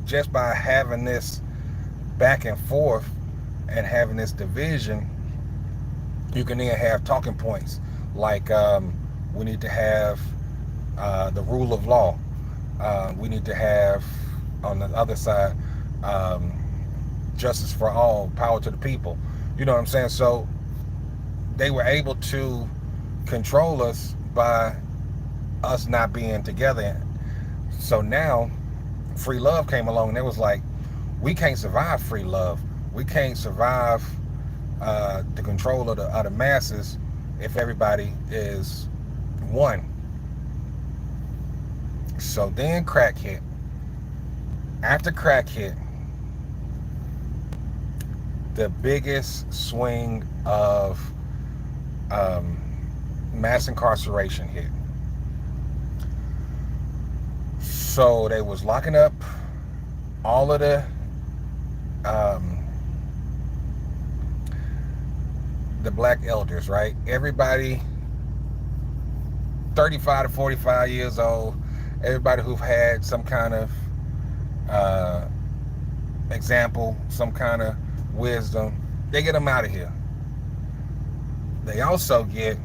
just by having this back and forth and having this division, you can then have talking points like we need to have the rule of law. We need to have, on the other side, um, justice for all, power to the people. You know what I'm saying? So they were able to control us by us not being together. So now free love came along, and it was like, we can't survive free love. We can't survive the control of the masses if everybody is one. So then crack hit. After crack hit, the biggest swing of mass incarceration hit. So they was locking up all of the black elders, right? Everybody 35 to 45 years old, everybody who've had some kind of example, some kind of wisdom, they get them out of here. They also get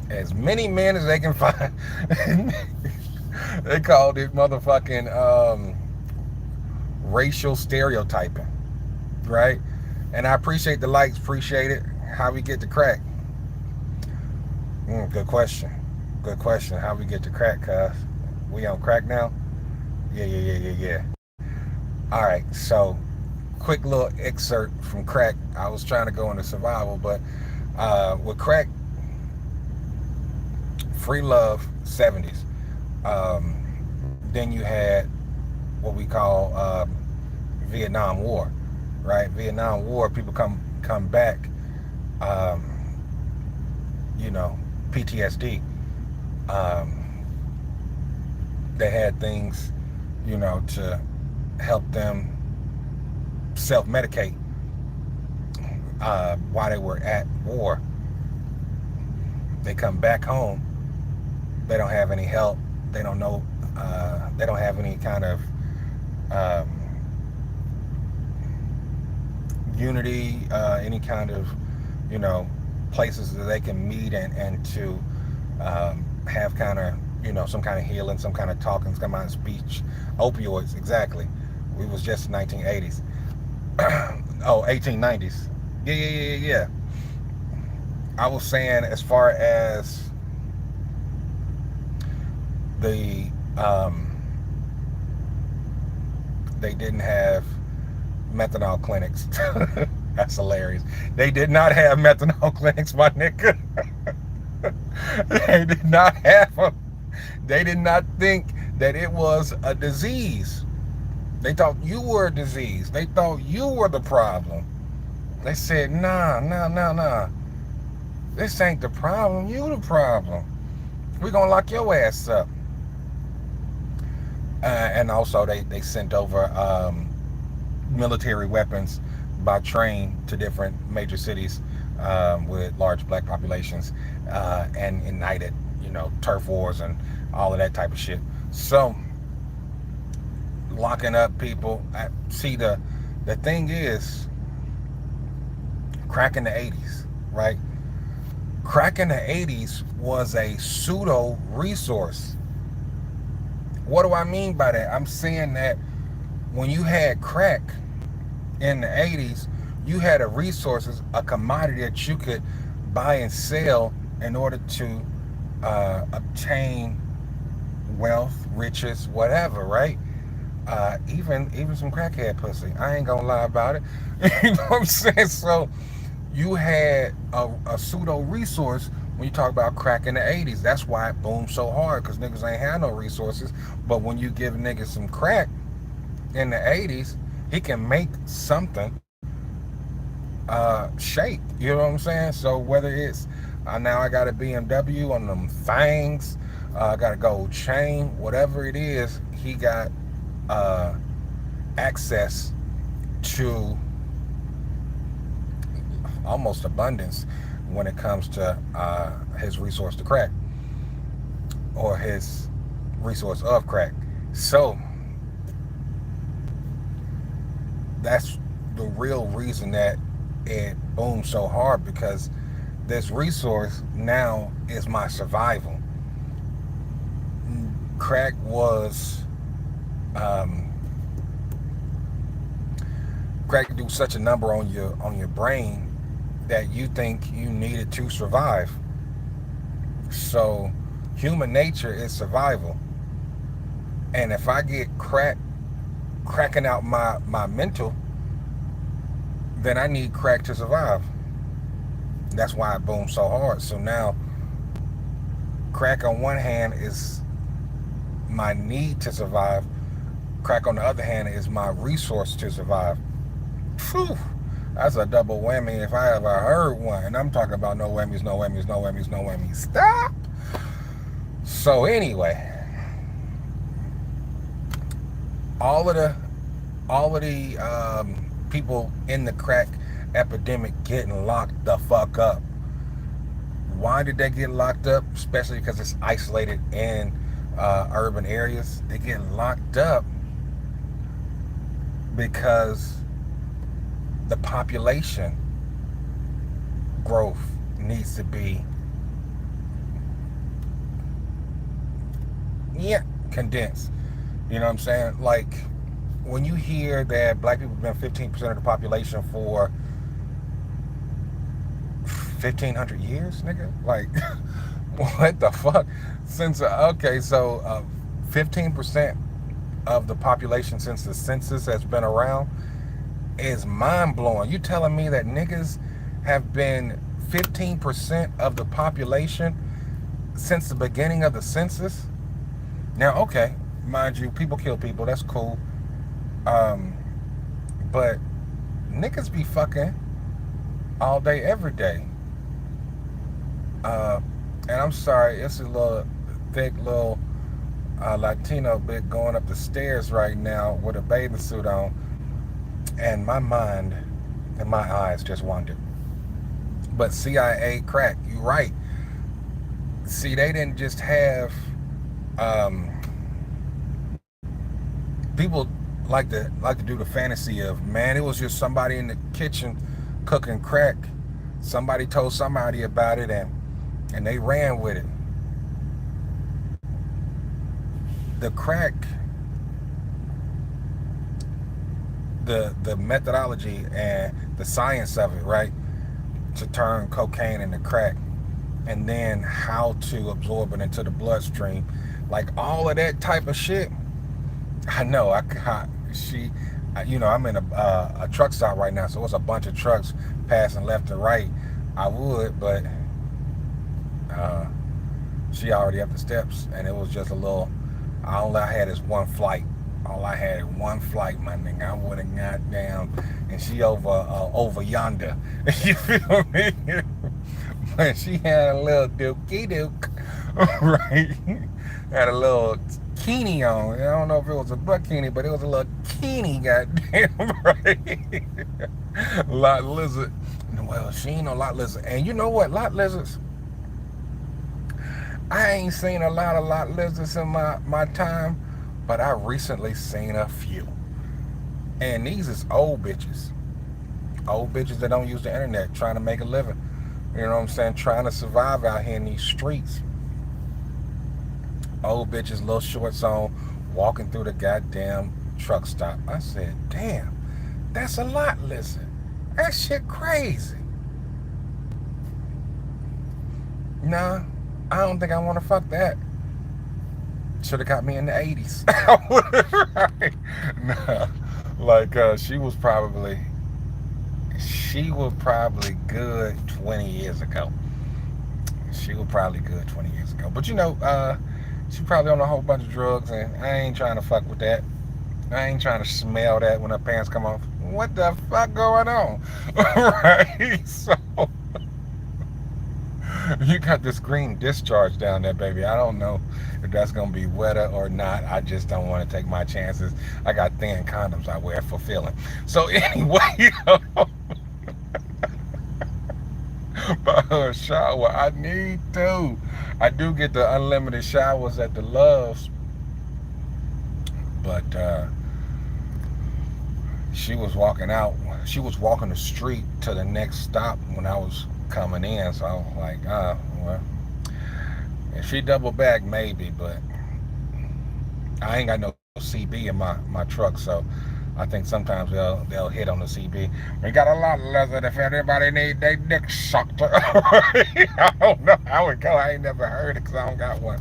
as many men as they can find. They called it motherfucking racial stereotyping, right? And I appreciate the likes, appreciate it. How we get to crack? Good question. Good question. How we get to crack, cuz? We on crack now? Yeah. All right, so quick little excerpt from crack. I was trying to go into survival, but with crack, free love, 70s. Then you had what we call Vietnam War, right? Vietnam War, people come back, PTSD. They had things, to help them self-medicate while they were at war. They come back home, they don't have any help, they don't know, they don't have any kind of unity, any kind of, places that they can meet and to have kind of, some kind of healing, some kind of talking, some kind of speech. Opioids, exactly. We was just 1980s. 1890s. Yeah. I was saying, as far as the they didn't have methadone clinics. That's hilarious. They did not have methadone clinics, my nigga. They did not have them. They did not think that it was a disease. They thought you were a disease. They thought you were the problem. They said, nah. This ain't the problem. You the problem. We're going to lock your ass up. And also, they sent over military weapons by train to different major cities with large black populations and ignited, turf wars and all of that type of shit. So, locking up people. See, the thing is, crack in the 80s, right? Crack in the 80s was a pseudo resource. What do I mean by that? I'm saying that when you had crack in the 80s, you had a resources, a commodity that you could buy and sell in order to obtain wealth, riches, whatever, right? Even some crackhead pussy. I ain't gonna lie about it. You know what I'm saying? So you had a pseudo resource when you talk about crack in the 80s. That's why it boomed so hard, because niggas ain't had no resources. But when you give niggas some crack in the 80s, he can make something shake. You know what I'm saying? So whether it's now I got a BMW on them things, I got a gold chain, whatever it is, he got access to almost abundance when it comes to his resource to crack, or his resource of crack. So that's the real reason that it boomed so hard, because this resource now is my survival. Crack was crack can do such a number on your brain that you think you need it to survive. So human nature is survival. And if I get cracking out my mental, then I need crack to survive. That's why it boomed so hard. So now crack on one hand is my need to survive. Crack on the other hand is my resource to survive. Phew, that's a double whammy if I ever heard one. And I'm talking about no whammies, no whammies, no whammies, no whammies. Stop. So anyway, all of the people in the crack epidemic getting locked the fuck up. Why did they get locked up? Especially because it's isolated in urban areas. They get locked up because the population growth needs to be condensed. You know what I'm saying? Like, when you hear that black people have been 15% of the population for 1,500 years, nigga? Like, what the fuck? Since, 15% of the population since the census has been around is mind-blowing. You telling me that niggas have been 15% of the population since the beginning of the census? Now, okay, mind you, people kill people, that's cool. But niggas be fucking all day, every day. And I'm sorry, it's a little thick little Latino bit going up the stairs right now with a bathing suit on, and my mind and my eyes just wandered. But CIA crack, you right. See, they didn't just have people like to do the fantasy of, man, it was just somebody in the kitchen cooking crack. Somebody told somebody about it, and they ran with it. The crack, the methodology and the science of it, right, to turn cocaine into crack, and then how to absorb it into the bloodstream, like all of that type of shit. I know, I'm in a truck stop right now, so it's a bunch of trucks passing left and right. I would, but uh, she already up the steps, and it was just a little. All I had is one flight. All I had is one flight, my nigga. I would have got down, and she over yonder. You feel me? But she had a little dookie duke, right? Had a little bikini on. I don't know if it was a bikini, but it was a little bikini, goddamn, right? Lot lizard. Well, she ain't no lot lizard. And you know what? Lot lizards, I ain't seen a lot of lot lizards in my time, but I recently seen a few. And these is old bitches. Old bitches that don't use the internet, trying to make a living. You know what I'm saying? Trying to survive out here in these streets. Old bitches, little shorts on, walking through the goddamn truck stop. I said, damn, that's a lot lizard. That shit crazy. Nah, I don't think I want to fuck that. Should have got me in the 80s. Right? Nah, like she was probably good 20 years ago. She was probably good 20 years ago. But she probably on a whole bunch of drugs, and I ain't trying to fuck with that. I ain't trying to smell that when her pants come off. What the fuck going on? Right? So you got this green discharge down there, baby. I don't know if that's gonna be wetter or not. I just don't want to take my chances. I got thin condoms I wear for feeling. So anyway, by her shower, I need to. I do get the unlimited showers at the Loves, but she was walking out. She was walking the street to the next stop when I was coming in. So I was like, well, if she double back, maybe, but I ain't got no CB in my truck, so I think sometimes they'll hit on the CB. We got a lot of lizard if anybody need they dick sucked. I don't know how it go. I ain't never heard it because I don't got one.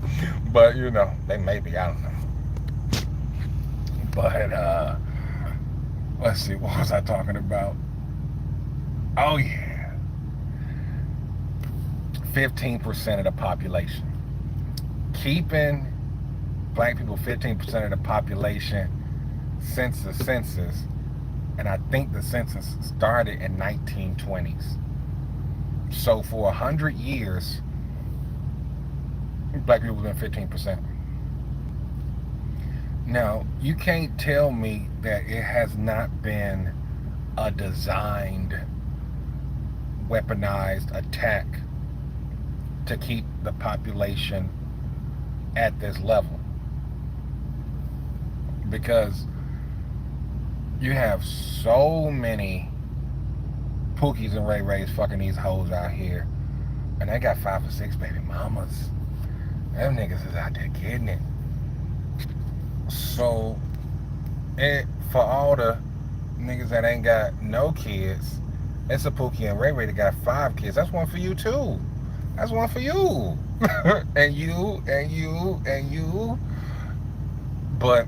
But they maybe, I don't know. But let's see, what was I talking about? Oh yeah. 15% of the population. Keeping black people 15% of the population since the census, and I think the census started in 1920s. So for 100 years, black people have been 15%. Now, you can't tell me that it has not been a designed, weaponized attack to keep the population at this level. Because you have so many Pookies and Ray Rays fucking these hoes out here, and they got 5 or 6 baby mamas. Them niggas is out there getting it. So, for all the niggas that ain't got no kids, it's a Pookie and Ray Ray that got 5 kids. That's one for you too. That's one for you. and you, and you, and you. But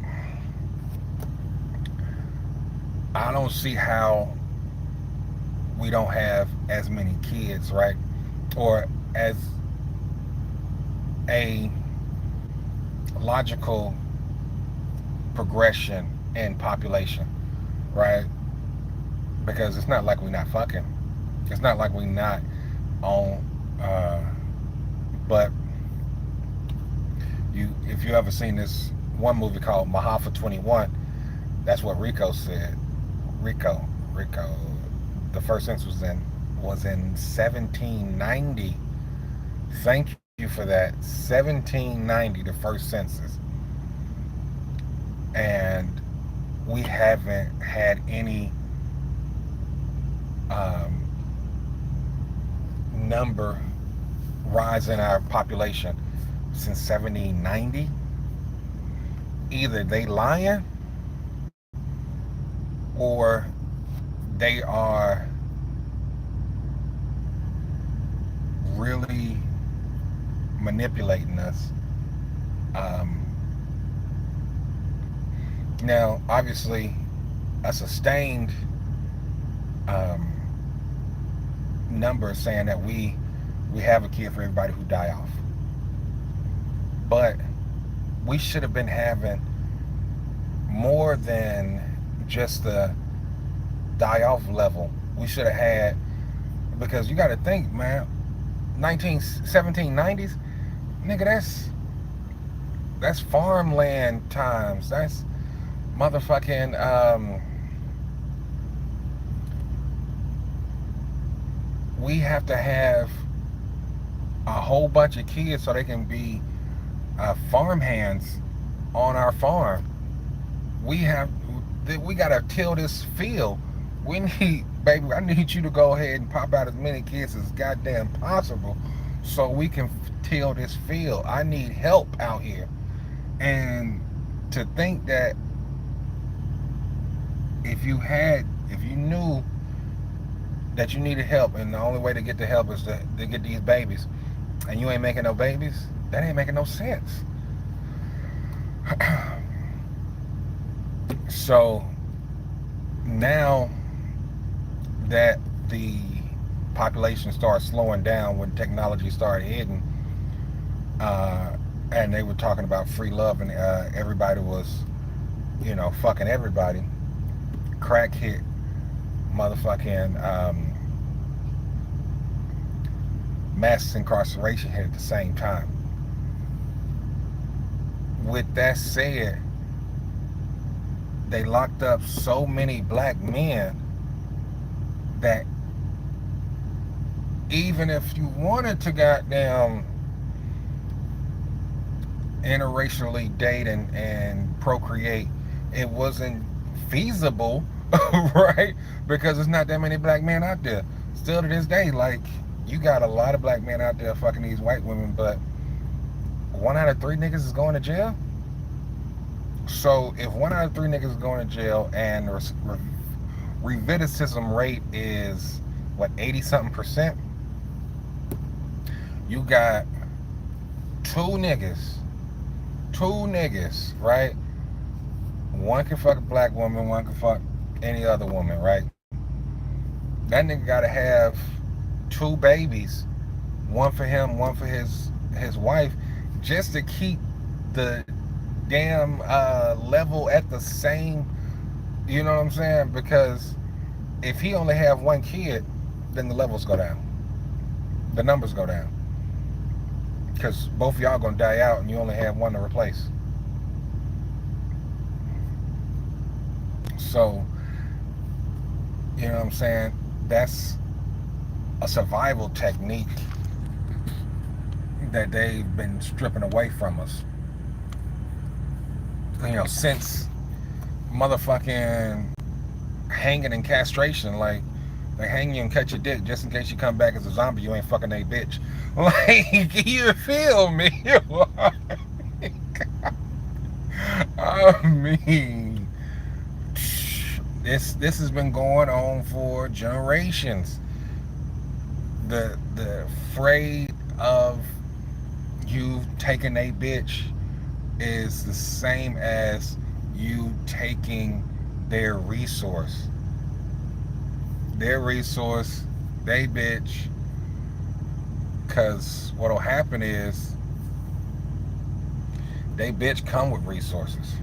I don't see how we don't have as many kids, right? Or as a logical progression in population, right? Because it's not like we're not fucking. It's not like we're not on, but if you ever seen this one movie called Mahafa 21, that's what Rico said. Rico. The first census was in 1790. Thank you for that. 1790, the first census. And we haven't had any number rise in our population since 1790. Either they lying or they are really manipulating us. Now, obviously, a sustained um, number saying that we have a kid for everybody who die off. But we should have been having more than just the die off level. We should have had, because you got to think, man, 1790s, nigga, that's farmland times. That's motherfucking we have to have a whole bunch of kids so they can be farm hands on our farm. We gotta till this field. We need, baby, I need you to go ahead and pop out as many kids as goddamn possible so we can till this field. I need help out here. And to think that if you knew that you needed help and the only way to get the help is to get these babies, and you ain't making no babies, that ain't making no sense. So now that the population started slowing down when technology started hitting, and they were talking about free love, and everybody was, fucking everybody. Crack hit, motherfucking mass incarceration hit at the same time. With that said, they locked up so many black men that even if you wanted to goddamn interracially date and procreate, it wasn't feasible, right? Because there's not that many black men out there. Still to this day, like, you got a lot of black men out there fucking these white women, but 1 out of 3 niggas is going to jail. So if 1 out of 3 niggas is going to jail and the recidivism rate is what, 80-something%, you got two niggas, right? One can fuck a black woman, one can fuck any other woman, right? That nigga gotta have 2 babies, one for him, one for his wife, just to keep the damn level at the same, you know what I'm saying? Because if he only have 1 kid, then the levels go down, the numbers go down, because both of y'all gonna die out and you only have 1 to replace. So, you know what I'm saying? That's a survival technique that they've been stripping away from us. Since motherfucking hanging and castration, like they hang you and cut your dick just in case you come back as a zombie, you ain't fucking a bitch. Like, you feel me? I mean, this has been going on for generations. The afraid of you taking a bitch is the same as you taking their resource. They bitch. Because what'll happen is they bitch come with resources.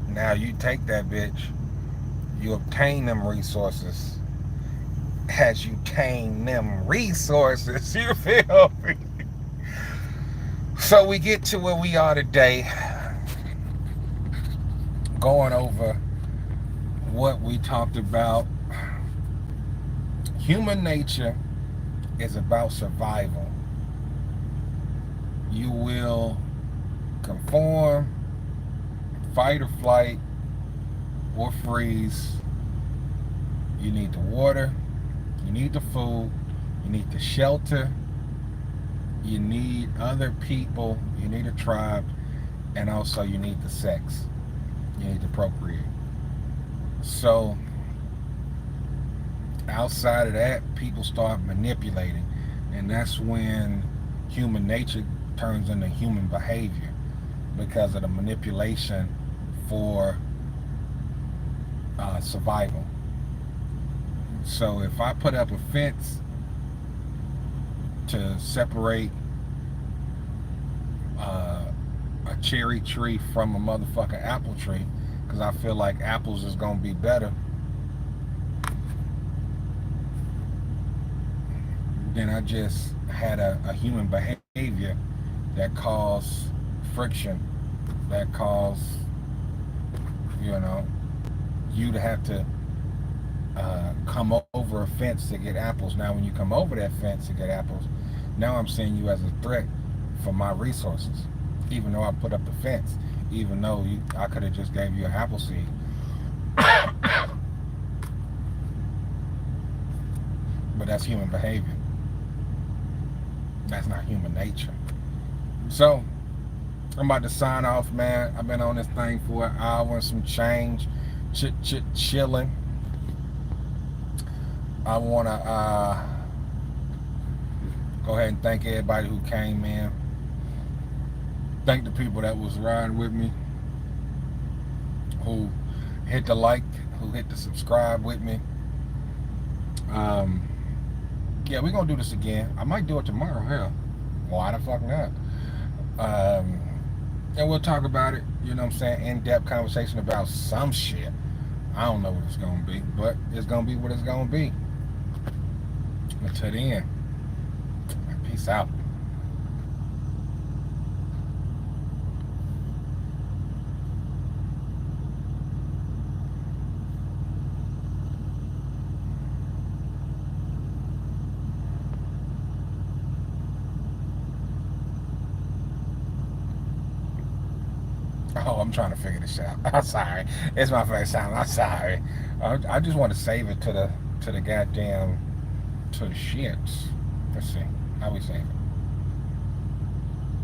Now you take that bitch, you obtain them resources. As you obtain them resources, you feel me? So we get to where we are today, going over what we talked about. Human nature is about survival. You will conform, fight or flight, or freeze. You need the water, you need the food, you need the shelter, you need other people, you need a tribe, and also you need the sex. You need to procreate. So outside of that, people start manipulating, and that's when human nature turns into human behavior, because of the manipulation for survival. So if I put up a fence to separate uh, a cherry tree from a motherfucking apple tree, because I feel like apples is gonna be better, then I just had a human behavior that caused friction, that caused, you know, you to have to come over a fence to get apples. Now, when you come over that fence to get apples, now I'm seeing you as a threat for my resources. Even though I put up the fence, even though I could have just gave you an apple seed. But that's human behavior. That's not human nature. So I'm about to sign off, man. I've been on this thing for an hour and some change, chilling. I want to go ahead and thank everybody who came in. Thank the people that was riding with me, who hit the like, who hit the subscribe with me. Yeah, we're gonna do this again. I might do it tomorrow. Hell, why the fuck not? And we'll talk about it. You know what I'm saying? In-depth conversation about some shit. I don't know what it's gonna be, but it's gonna be what it's gonna be. Until then, peace out. Oh, I'm trying to figure this out. I'm sorry. It's my first time. I'm sorry. I just want to save it to the goddamn to the shits. Let's see how we save it.